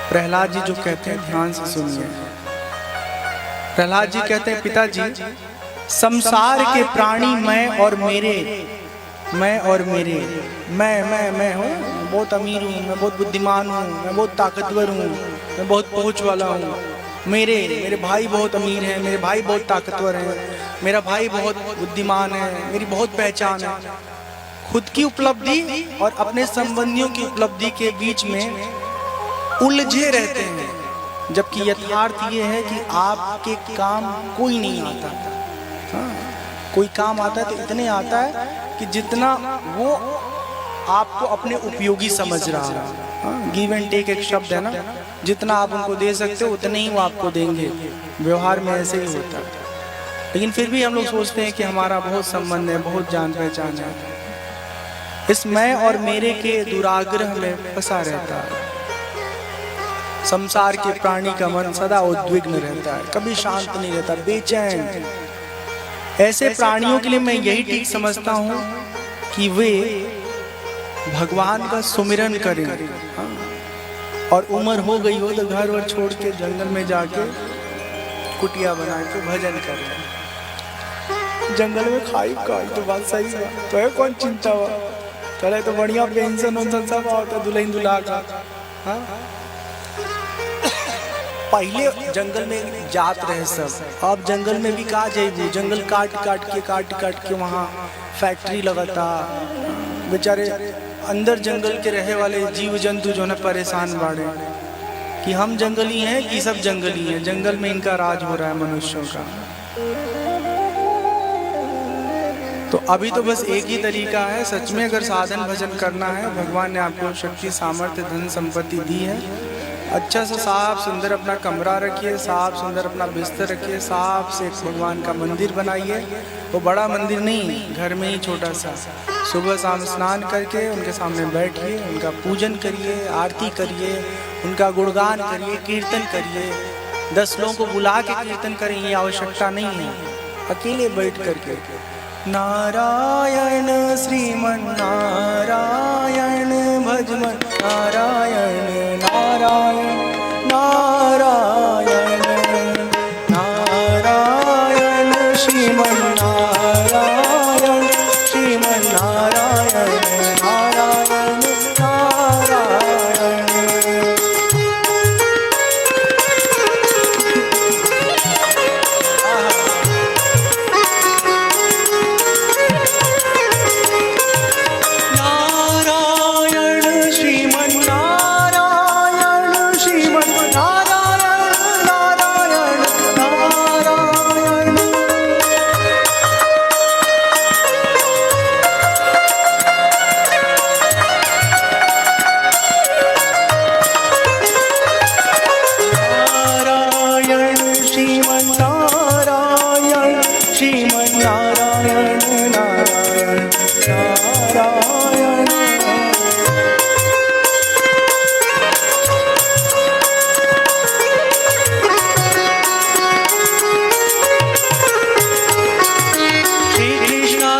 प्रहलाद जी जो कहते हैं ध्यान से सुनिए। प्रहलाद जी कहते हैं पिताजी, संसार के प्राणी मैं और मेरे, मैं और मेरे, मैं हूँ, बहुत अमीर हूँ, मैं बहुत बुद्धिमान हूँ, मैं बहुत ताकतवर हूँ, मैं बहुत पहुँच वाला हूँ। मेरे भाई बहुत अमीर हैं, मेरे भाई बहुत ताकतवर हैं, मेरा भाई बहुत बुद्धिमान है, मेरी बहुत पहचान है। खुद की उपलब्धि और अपने संबंधियों की उपलब्धि के बीच में उलझे रहते हैं, जबकि यथार्थ ये है कि आपके काम कोई नहीं आता। हाँ, कोई काम आता है तो इतने आता है कि जितना वो आपको अपने उपयोगी समझ रहा है। गिव एंड टेक एक शब्द है ना, जितना आप उनको दे सकते हो उतने ही वो आपको देंगे। व्यवहार में ऐसे ही होता है। लेकिन फिर भी हम लोग सोचते हैं कि हमारा बहुत संबंध है, बहुत जान पहचान है। इस मैं और मेरे के दुराग्रह में फंसा रहता है। संसार के प्राणी का मन सदा उद्विग्न रहता है, कभी शांत नहीं रहता, बेचैन। ऐसे प्राणियों के लिए मैं यही ठीक समझता हूँ कि वे भगवान का सुमिरन करें। और उम्र हो गई हो तो घर वर छोड़ के जंगल में जाके कुटिया बना के भजन कर रहे। जंगल में खाई खाई तो बात सही है, तो है कौन चिंता हुआ, करे तो बढ़िया पेंशन वेंशन सब आता दुल्हन दुल्हा का। हाँ पहले जंगल में जात रहे सब, अब जंगल में भी कहा जाए, जंगल काट काट के वहाँ फैक्ट्री लगाता। बेचारे अंदर जंगल के रहे वाले जीव जंतु जो है परेशान बाड़े कि हम जंगली हैं कि सब जंगली हैं, जंगल में इनका राज हो रहा है मनुष्यों का। तो अभी तो बस एक ही तरीका है, सच में अगर साधन भजन करना है, भगवान ने आपको शक्ति सामर्थ्य धन संपत्ति दी है, अच्छा सा साफ सुंदर अपना कमरा रखिए, साफ सुंदर अपना बिस्तर रखिए, साफ से भगवान का मंदिर बनाइए। वो बड़ा मंदिर नहीं, घर में ही छोटा सा, सुबह शाम स्नान करके उनके सामने बैठिए, उनका पूजन करिए, आरती करिए, उनका गुणगान करिए, कीर्तन करिए। 10 लोगों को बुला के कीर्तन करें ये आवश्यकता नहीं है, अकेले बैठ करके नारायण श्रीमन नारायण भजमन नारायण नारायण नारायण नारायण श्रीमन नारायण श्रीमन नारायण नारायण नारायण।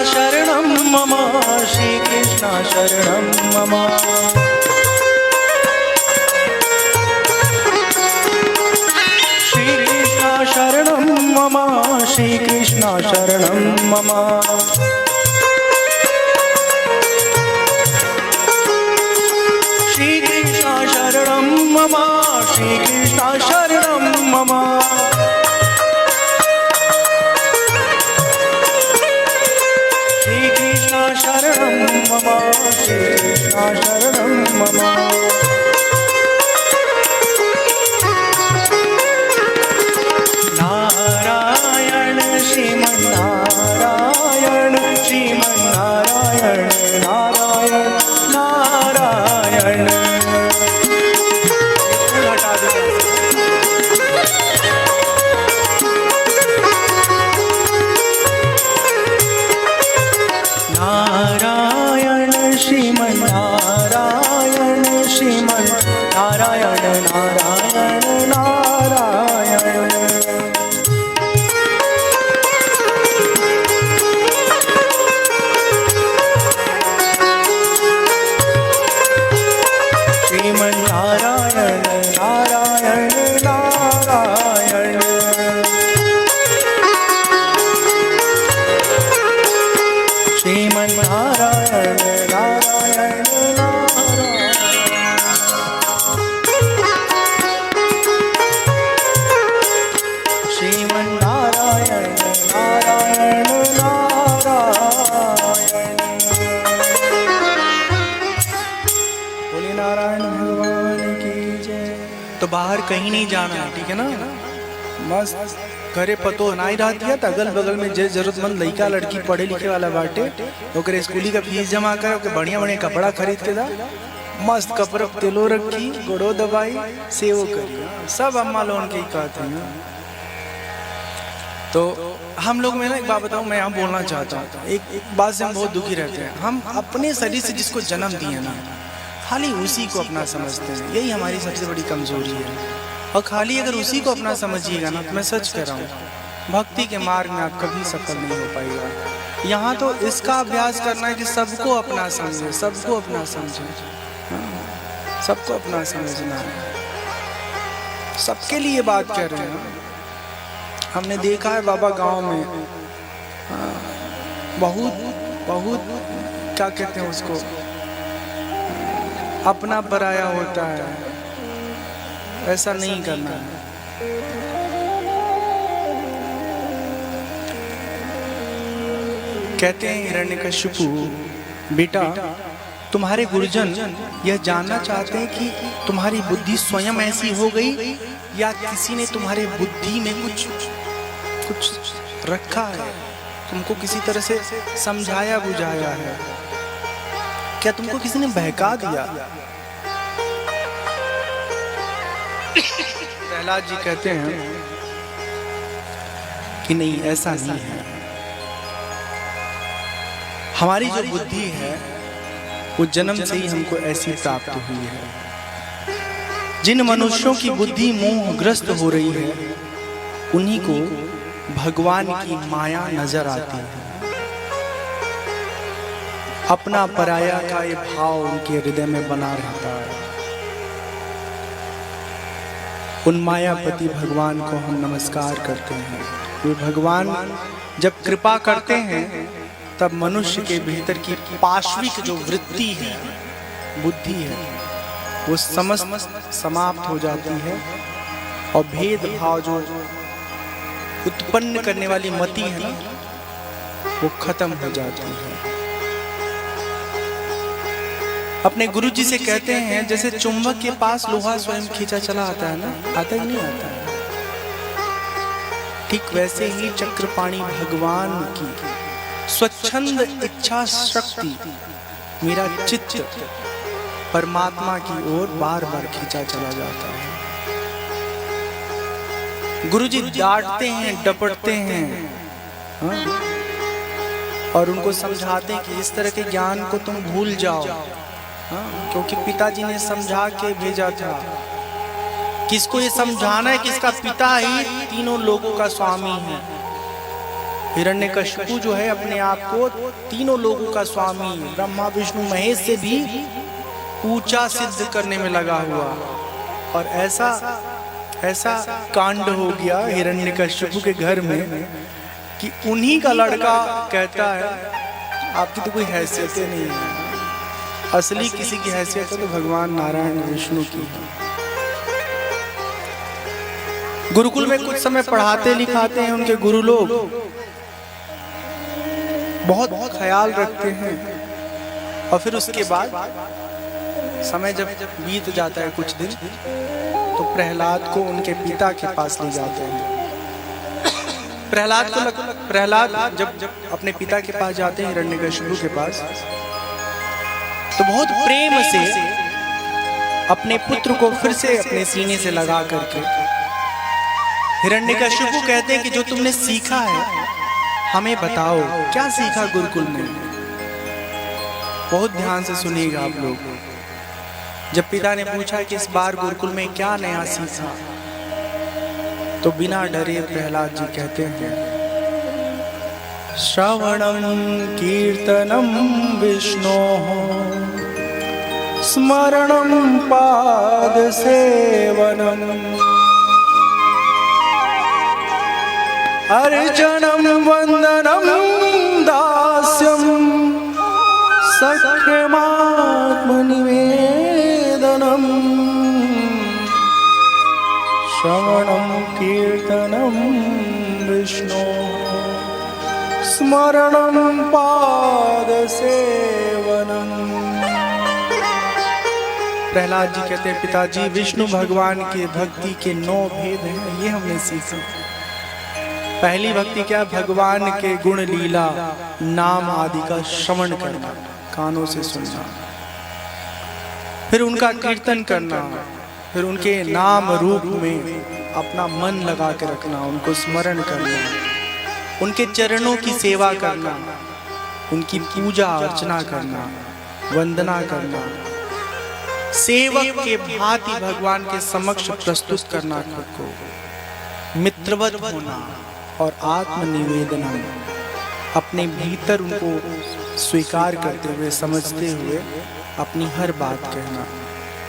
शरणं मम श्री कृष्ण शरणं मम श्री कृष्ण शरणं मम श्री कृष्ण शरणं मम श्री कृष्ण शरणं मम शरणं मम श्री कृष्ण शरणं मम। नारायण श्रीमन नारायण श्रीमन नारायण नारायण नारायण। हटा दो नारायण श्रीमन नारायण श्रीमन नारायण नारायण नारायण। श्रीमन नारायण नारायण नारायण। श्रीमन नारायण नारायण नारायण। श्रीमन नारायण नारायण नारायण। बोले नारायण भगवान की जय। तो बाहर कहीं नहीं जाना है, ठीक है ना, मस्त घरे पतो नहीं रहती है तो अगल बगल में जे जरूरतमंद लड़का लड़की पढ़े लिखे वाला बाटे ओकरे स्कूली का फीस जमा कर, ओके बढ़िया बढ़िया कपड़ा खरीद के दा, मस्त कपड़ा तेलो रखी, गोड़ो दबाई, सेवो करिए, सब अम्मा लोगों के ही कहते हैं। तो हम लोग में ना एक बात बताऊं, मैं यहाँ बोलना चाहता हूँ, एक बात से हम बहुत दुखी रहते हैं। हम अपने शरीर से जिसको जन्म दिए ना, खाली उसी को अपना समझते हैं, यही हमारी सबसे बड़ी कमजोरी है। और खाली अगर उसी को अपना समझिएगा ना, तो मैं सच कह रहा हूँ भक्ति के मार्ग में आप कभी सफल नहीं हो पाएगा। यहाँ तो इसका अभ्यास करना है कि सबको अपना समझे, सबको अपना समझे, सबको अपना समझना है, सबके लिए बात कर रहे हैं। हमने देखा है बाबा गांव में बहुत क्या कहते हैं उसको, अपना पराया होता है। ऐसा नहीं करना है। कहते हैं हिरण्यकशिपु, बेटा तुम्हारे गुरुजन यह जानना चाहते हैं कि तुम्हारी बुद्धि स्वयं ऐसी हो गई या किसी ने तुम्हारे बुद्धि में कुछ रखा है, तुमको किसी तरह से समझाया बुझाया है, क्या तुमको किसी ने बहका दिया? प्रहलाद जी कहते हैं कि नहीं, ऐसा नहीं है। हमारी जो बुद्धि है वो जन्म से ही हमको ऐसी प्राप्त हुई है। जिन मनुष्यों की बुद्धि मोहग्रस्त हो रही है उन्हीं को भगवान की माया नजर आती है। अपना पराया का ये भाव उनके हृदय में बना रहता है। उन मायापति भगवान को हम नमस्कार करते हैं। वे भगवान जब कृपा करते हैं तब मनुष्य के भीतर की पाश्विक जो वृत्ति है, बुद्धि है, वो समस्त समाप्त हो जाती है और भेदभाव जो उत्पन्न करने वाली मति है ना, वो खत्म हो जाती है। अपने गुरु जी से कहते हैं जैसे चुंबक के पास लोहा स्वयं खींचा चला आता है ना, आता ही नहीं आता है, ठीक वैसे ही चक्रपाणी भगवान की स्वच्छंद इच्छा शक्ति मेरा चित्त परमात्मा की ओर बार बार खींचा चला जाता है। गुरुजी डांटते हैं, डपटते हैं, हाँ? और उनको समझाते हैं कि इस तरह के ज्ञान को तुम भूल जाओ, हाँ? क्योंकि पिताजी ने समझा के भेजा था। किसको ये समझाना है कि इसका पिता ही तीनों लोगों का स्वामी है। हिरण्यकशिपु जो है अपने आप को तीनों लोगों का स्वामी, ब्रह्मा विष्णु महेश से भी ऊंचा सिद्ध करने में लगा हुआ। और ऐसा कांड हो गया हिरण्यकशिपु के घर में कि उन्हीं का लड़का कहता है आपकी तो कोई हैसियत नहीं है। असली किसी की हैसियत है तो भगवान नारायण विष्णु की है। गुरुकुल में कुछ समय पढ़ाते लिखाते हैं उनके गुरु लोग, बहुत ख्याल रखते हैं। और फिर उसके बाद समय जब बीत जाता है कुछ दिन, तो प्रहलाद को उनके पिता के पास ले जाते हैं। प्रहलाद जब अपने पिता के पास जाते हैं हिरण्यकशिपु के पास, तो बहुत प्रेम से अपने पुत्र को फिर से अपने सीने से लगा करके हिरण्यकशिपु कहते हैं कि जो तुमने सीखा है हमें बताओ, क्या सीखा गुरुकुल में? बहुत ध्यान से सुनिएगा आप लोग। जब पिता ने पूछा कि इस बार गुरुकुल में क्या नया सीखा, तो बिना डरे प्रहलाद जी कहते हैं श्रवणम कीर्तनम विष्णोः स्मरणम पाद सेवनम अर्चनम वंदनम दास्यम सख्यमात्मनिवेदनम श्रवणम कीर्तनम विष्णु स्मरणम पाद सेवनम। प्रहलाद जी कहते हैं पिताजी विष्णु भगवान के भक्ति के 9 भेद हैं, ये हमने सीखा। पहली भक्ति क्या? भगवान के गुण लीला नाम आदि का श्रवण करना, कानों से सुनना, फिर उनका कीर्तन करना, फिर उनके नाम रूप में अपना मन लगा के रखना, उनको स्मरण करना, उनके चरणों की सेवा करना, उनकी पूजा अर्चना करना, वंदना करना, सेवक के भांति भगवान के समक्ष प्रस्तुत करना, खुद को मित्रवत होना और आत्मनिवेदन, अपने भीतर उनको स्वीकार करते हुए, समझते हुए अपनी हर बात कहना।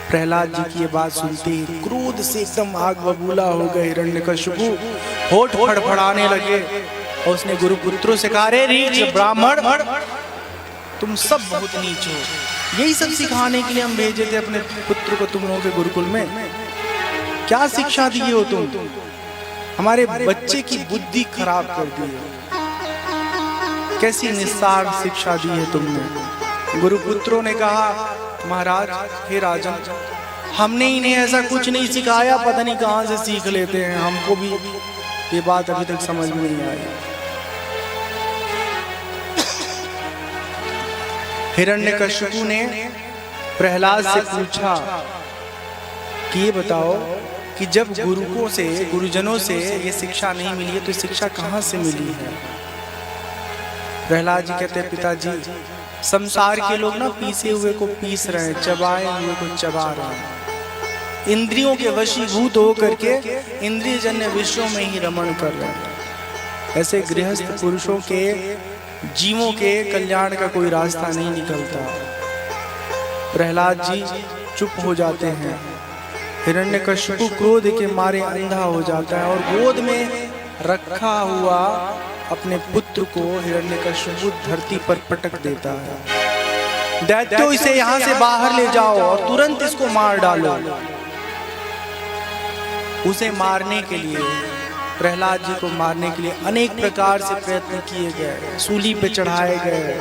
प्रहलाद जी की ये बात सुनते ही क्रोध से एकदम आग बबूला हो गए हिरण्यकशिपु, होठ फड़फड़ाने लगे और उसने गुरुपुत्रों से कहा, रे रीछ ब्राह्मण, तुम सब बहुत नीच हो। यही सब सिखाने के लिए हम भेजे थे अपने पुत्र को तुम लोगों के गुरुकुल में। क्या शिक्षा दिए हो तुम? हमारे बच्चे की बुद्धि खराब कर दी है। कैसी निस्सार शिक्षा दी है तुमने। गुरुपुत्रों ने कहा, महाराज, हे राजन, हमने इन्हें ऐसा कुछ नहीं सिखाया, पता नहीं कहां से सीख लेते हैं। हमको भी ये बात अभी तक समझ में नहीं आई। हिरण्यकशिपु ने प्रहलाद से पूछा कि ये बताओ कि जब गुरुओं से, गुरुजनों से ये शिक्षा नहीं मिली है तो शिक्षा कहां से मिली है? प्रहलाद जी कहते हैं, पिताजी, संसार के लोग ना पीसे हुए को पीस रहे हैं, चबाए हुए को चबा रहे हैं, इंद्रियों के वशीभूत होकर के इंद्रियजन्य विषयों में ही रमण कर रहे हैं। ऐसे गृहस्थ पुरुषों के, जीवों के कल्याण का कोई रास्ता नहीं निकलता। प्रहलाद जी चुप हो जाते हैं। हिरण्यकशिपु क्रोध के मारे अंधा हो जाता है और गोद में रखा हुआ अपने पुत्र को हिरण्यकशिपु धरती पर पटक देता है। दैत्यो, इसे यहाँ से बाहर ले जाओ और तुरंत इसको मार डालो। उसे मारने के लिए, प्रहलाद जी को मारने के लिए अनेक प्रकार से प्रयत्न किए गए। सूली पे चढ़ाए गए,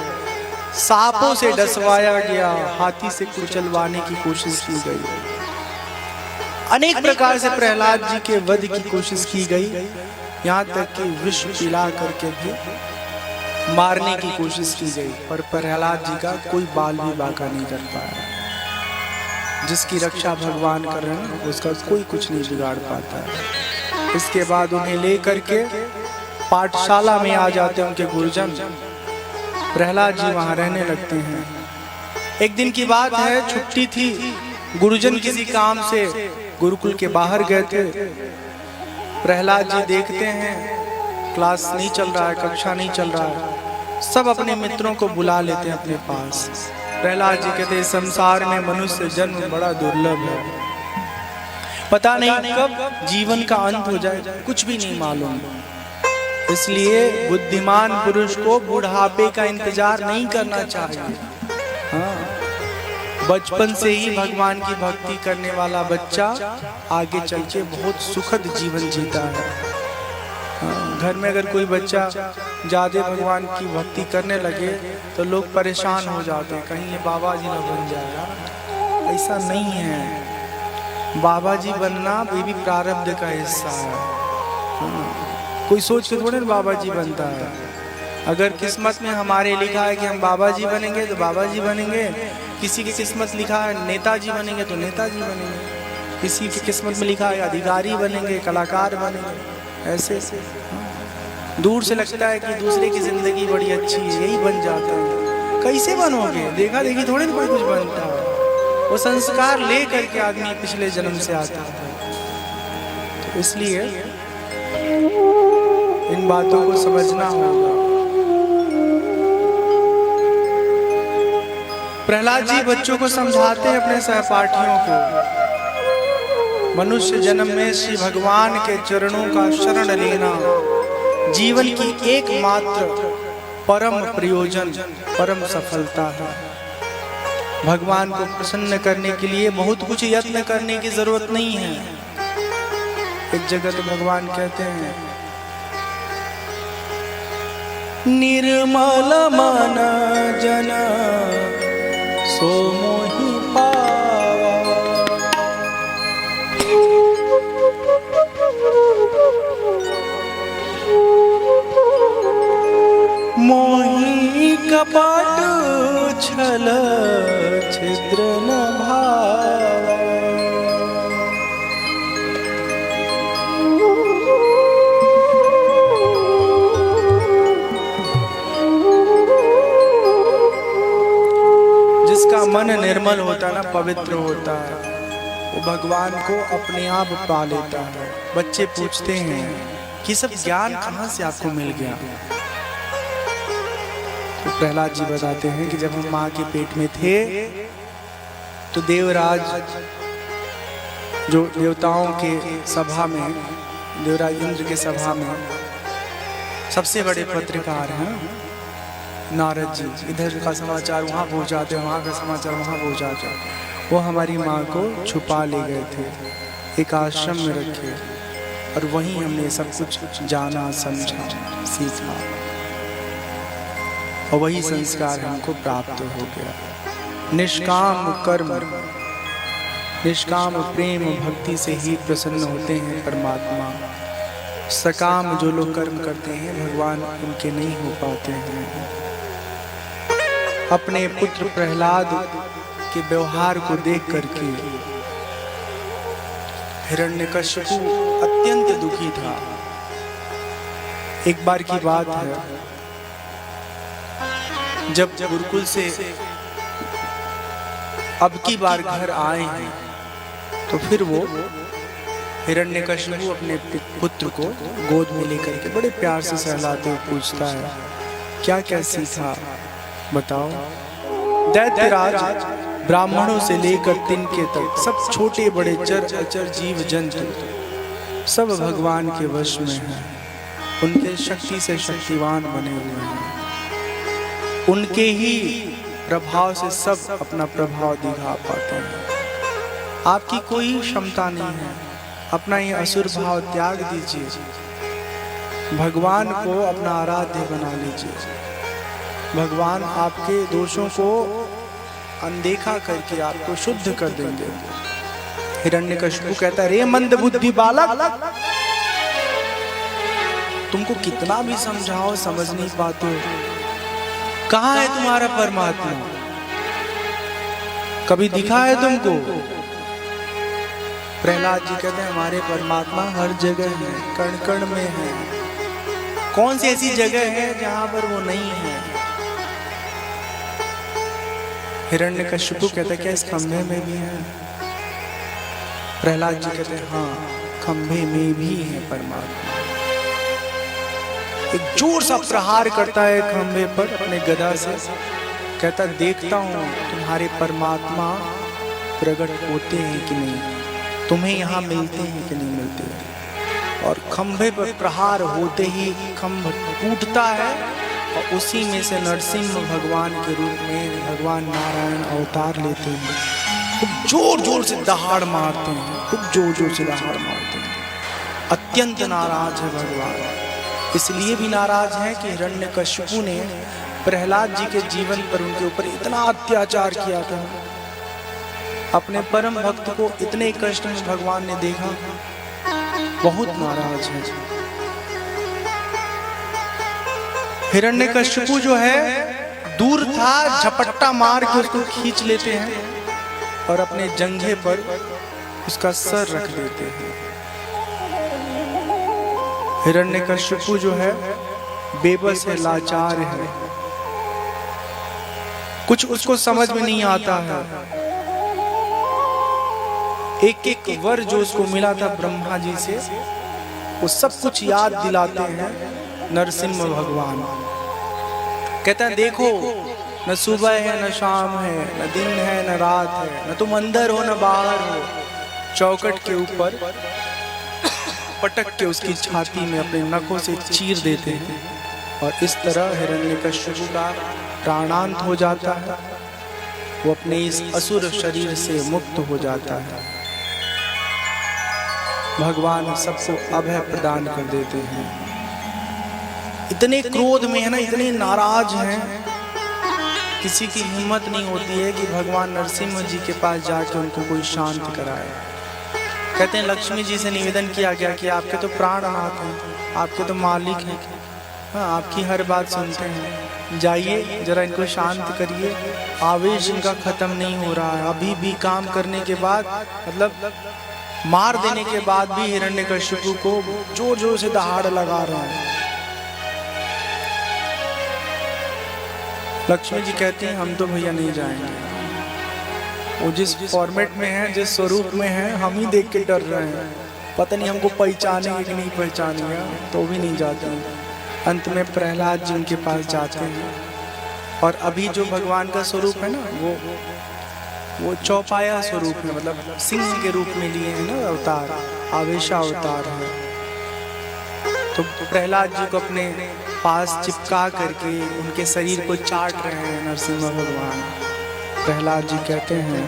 सांपों से डसवाया गया, हाथी से कुचलवाने की कोशिश की गई, अनेक प्रकार से प्रहलाद जी के वध की कोशिश की गई, यहाँ तक कि विष पिला करके भी मारने की कोशिश की गई, पर प्रहलाद जी का कोई बाल भी बांका नहीं कर पाया। जिसकी रक्षा भगवान कर रहे हैं उसका कोई कुछ नहीं बिगाड़ पाता है। इसके बाद उन्हें लेकर के पाठशाला में आ जाते हैं उनके गुरुजन। प्रहलाद जी वहाँ रहने लगते हैं। एक दिन की बात है, छुट्टी थी, गुरुजन किसी काम से गुरुकुल के बाहर गए थे। प्रहलाद जी देखते हैं क्लास नहीं चल रहा है, कक्षा नहीं चल रहा है, सब अपने मित्रों को बुला लेते हैं अपने पास। प्रहलाद जी कहते हैं, संसार में मनुष्य जन्म बड़ा दुर्लभ है, पता नहीं कब जीवन का अंत हो जाए, कुछ भी नहीं मालूम। इसलिए बुद्धिमान पुरुष को बुढ़ापे का इंतजार नहीं करना चाहिए। हाँ, बचपन से ही भगवान की भक्ति करने वाला बच्चा आगे चल के बहुत सुखद जीवन जीता है। घर में अगर कोई बच्चा ज़्यादा भगवान की भक्ति करने लगे तो लोग परेशान हो जाते हैं, कहीं ये बाबा जी ना बन जाएगा। ऐसा नहीं है, बाबा जी बनना ये भी प्रारब्ध का हिस्सा है। कोई सोच के थोड़े बाबा जी बनता है। अगर किस्मत में हमारे लिखा है कि हम बाबा जी बनेंगे तो बाबा जी बनेंगे, किसी की किस्मत लिखा है नेताजी बनेंगे तो नेताजी बनेंगे, किसी की किस्मत में लिखा है अधिकारी बनेंगे, कलाकार बनेंगे। ऐसे दूर से लगता है कि दूसरे की जिंदगी बड़ी अच्छी है, यही बन जाता है। कैसे बनोगे? देखा देखी थोड़ी कोई कुछ बनता है। वो संस्कार ले करके आदमी पिछले जन्म से आता है। तो इसलिए इन बातों को समझना होगा। प्रहलाद जी बच्चों को समझाते हैं, अपने सहपाठियों को, मनुष्य जन्म में श्री भगवान के चरणों का शरण लेना जीवन की एकमात्र परम प्रयोजन, परम सफलता है। भगवान को प्रसन्न करने के लिए बहुत कुछ यत्न करने की जरूरत नहीं है। एक जगह तो भगवान कहते हैं, निर्मल मन जन सो मोहि पावा, मोहि कपट छल छिद्र न भावा। जिसका मन निर्मल होता है ना, पवित्र होता है, वो भगवान को अपने आप पा लेता है। बच्चे पूछते हैं कि सब ज्ञान कहाँ से आपको मिल गया? तो प्रहलाद जी बताते हैं कि जब हम माँ के पेट में थे तो देवराज जो देवताओं के सभा में, देवराज इंद्र के सभा में सबसे बड़े पत्रकार हैं नारद जी। इधर का समाचार वहाँ पहुँचाते, वहाँ का समाचार वहाँ पहुँचाते। वो हमारी माँ को छुपा ले गए थे, एक आश्रम में रखे, और वहीं हमने सब कुछ जाना, समझा, सीखा, और वही संस्कार हमको प्राप्त हो गया। निष्काम कर्म, निष्काम प्रेम भक्ति से ही प्रसन्न होते हैं परमात्मा। सकाम जो लोग कर्म करते हैं भगवान उनके नहीं हो पाते हैं। अपने पुत्र प्रहलाद के व्यवहार को देख करके हिरण्यकशिपु अत्यंत दुखी था। एक बार की बात है, जब गुरुकुल से अब की बार घर आए हैं, तो फिर वो हिरण्यकशिपु अपने पुत्र को गोद में लेकर के बड़े प्यार से सहलाते हुए पूछता है, क्या क्या सीखा बताओ। दैत्यराज ब्राह्मणों से लेकर तिनके तक सब छोटे बड़े चर अचर जीव जंतु सब भगवान के वश में हैं। उनके शक्ति से शक्तिवान बने हुए हैं, उनके ही प्रभाव से सब अपना प्रभाव दिखा पाते हैं। आपकी कोई क्षमता नहीं है, अपना ये असुर भाव त्याग दीजिए, भगवान को अपना आराध्य बना लीजिए। भगवान आपके दोषों को अनदेखा करके आपको शुद्ध कर देंगे। हिरण्यकशिपु कहता है, रे मंद बुद्धि बालक, तुमको कितना भी समझाओ समझ नहीं पाते हो। कहाँ है तुम्हारा परमात्मा? कभी दिखा है तुमको? प्रहलाद जी कहते हैं, हमारे परमात्मा हर जगह है, कण कण में है। कौन सी ऐसी जगह है जहां पर वो नहीं है? हिरण्यकशिपु कहता है, क्या इस खंभे में भी है? प्रहलाद जी कहते हैं, हाँ, खंभे में भी है परमात्मा। एक जोर सा प्रहार करता है खंभे पर अपने गदा से, कहता, देखता हूं तुम्हारे परमात्मा प्रकट होते हैं कि नहीं, तुम्हें यहाँ मिलते हैं कि नहीं मिलते। और खंभे पर प्रहार होते ही खंभ टूटता है, और उसी में से नरसिंह भगवान के रूप में भगवान नारायण अवतार लेते हैं। खूब जोर जोर से दहाड़ मारते हैं, खूब जोर जोर से दहाड़ मारते हैं। अत्यंत नाराज है भगवान। इसलिए भी नाराज है कि हिरण्यकशिपु ने प्रहलाद जी के जीवन पर उनके ऊपर इतना अत्याचार किया था। अपने परम भक्त को इतने कष्ट में भगवान ने देखा, बहुत नाराज है। हिरण्यकशिपु जो है दूर था, झपट्टा मार के उसको खींच लेते हैं और अपने जंघे पर उसका सर रख देते हैं। हिरण्यकशिपु जो है बेबस है, लाचार है, कुछ उसको समझ में नहीं आता है। एक एक वर जो उसको मिला था ब्रह्मा जी से, वो सब कुछ याद दिलाते हैं नरसिंह भगवान। कहता है, देखो, न सुबह है न शाम है, न दिन है न रात है, न तुम अंदर हो न बाहर हो। चौखट के ऊपर पटक के उसकी छाती में अपने नखों से चीर देते हैं, और इस तरह हिरण्यकशिपु का प्राणांत हो जाता है। वो अपने इस असुर शरीर से मुक्त हो जाता है। भगवान सबको अभय प्रदान कर देते हैं। इतने क्रोध में है ना, इतने नाराज हैं, किसी की हिम्मत नहीं होती है कि भगवान नरसिंह जी के पास जाकर उनको कोई शांत कराए। कहते हैं, लक्ष्मी जी से निवेदन किया गया कि आपके तो प्राणनाथ हैं, आपके तो मालिक हैं, हाँ, आपकी हर बात सुनते हैं, जाइए जरा इनको शांत करिए। आवेश इनका खत्म नहीं हो रहा है। अभी भी काम करने के बाद, मतलब मार देने के बाद भी हिरण्यकशिपु को जोर जोर से दहाड़ लगा रहे हैं। लक्ष्मी जी कहती हैं, हम तो भैया नहीं जाएंगे। वो जिस फॉर्मेट में है, जिस स्वरूप में है, हम ही देख के डर रहे हैं, पता नहीं हमको पहचानेंगे कि नहीं पहचानेंगे, तो भी नहीं जाते हैं। अंत में प्रहलाद जी उनके पास जाते हैं, और अभी जो भगवान का स्वरूप है ना, वो वो चौपाया स्वरूप है, मतलब सिंह के रूप में लिए हैं ना अवतार, आवेशा अवतार है। तो प्रहलाद जी को अपने पास चिपका करके उनके शरीर को चाट रहे हैं नरसिंह भगवान। प्रहलाद जी कहते हैं,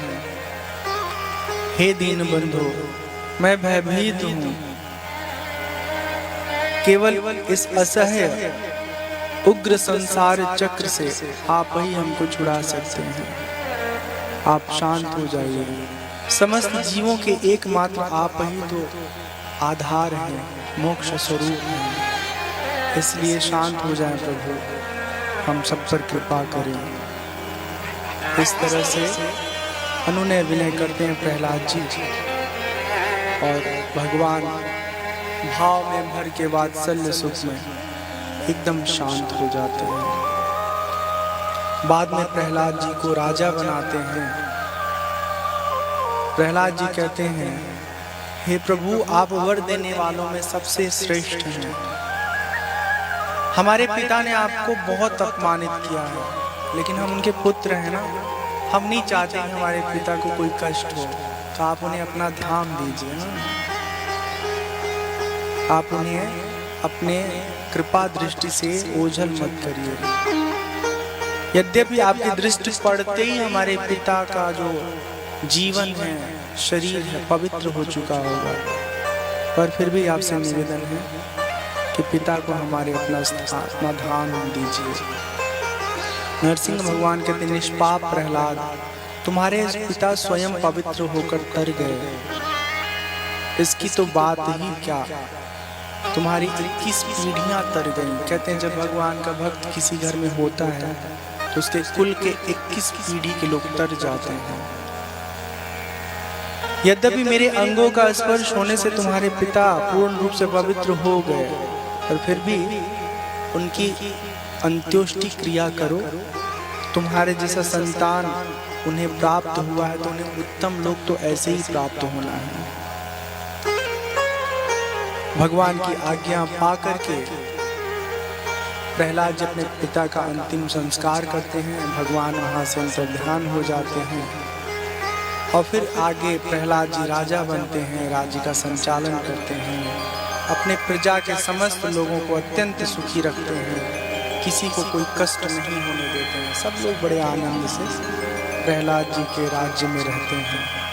हे दीन बंधु, मैं भयभीत हूँ, केवल इस असह्य उग्र संसार चक्र से आप ही हमको छुड़ा सकते हैं। आप शांत हो जाइए, समस्त जीवों के एकमात्र आप ही तो आधार हैं, मोक्ष स्वरूप हैं, इसलिए शांत हो जाएं प्रभु, हम सब पर कृपा करें। इस तरह से अनुनय विनय करते हैं प्रहलाद जी, और भगवान भाव में भर के वात्सल्य सुख में एकदम शांत हो जाते हैं। बाद में प्रहलाद जी को राजा बनाते हैं। प्रहलाद जी कहते हैं, हे प्रभु, आप वर देने वालों में सबसे श्रेष्ठ हैं। हमारे पिता ने आपको बहुत अपमानित किया है, लेकिन हम उनके पुत्र हैं ना, हम नहीं चाहते कि हमारे पिता को कोई कष्ट हो, तो आप उन्हें अपना ध्यान दीजिए ना, आप उन्हें अपने कृपा दृष्टि से ओझल मत करिए। यद्यपि आपकी दृष्टि पड़ते ही हमारे पिता का जो जीवन है, शरीर है, पवित्र हो चुका होगा, पर फिर भी आपसे निवेदन है कि पिता को हमारे अपना ध्यान दीजिए। नरसिंह भगवान कहते, निष्पाप प्रहलाद, तुम्हारे पिता स्वयं पवित्र होकर तर गए, इसकी तो बात ही क्या, तुम्हारी 21 पीढ़ियां तर गई। कहते हैं जब भगवान का भक्त किसी घर में होता है तो उसके कुल के 21 पीढ़ी के लोग तर जाते हैं। यद्यपि मेरे अंगों का स्पर्श होने से तुम्हारे पिता पूर्ण रूप से पवित्र हो गए, पर फिर भी उनकी अंत्योष्टि क्रिया करो। तुम्हारे जैसा संतान उन्हें प्राप्त हुआ है तो उन्हें उत्तम लोग तो ऐसे ही प्राप्त होना है। भगवान की आज्ञा पा करके प्रहलाद जी अपने पिता का अंतिम संस्कार करते हैं। भगवान वहाँ से अंतर्ध्यान हो जाते हैं और फिर आगे प्रहलाद जी राजा बनते हैं, राज्य का संचालन करते हैं, अपने प्रजा के समस्त लोगों को अत्यंत सुखी रखते हैं, किसी को कोई कष्ट नहीं होने देते हैं। सब लोग बड़े आनंद से प्रहलाद जी के राज्य में रहते हैं।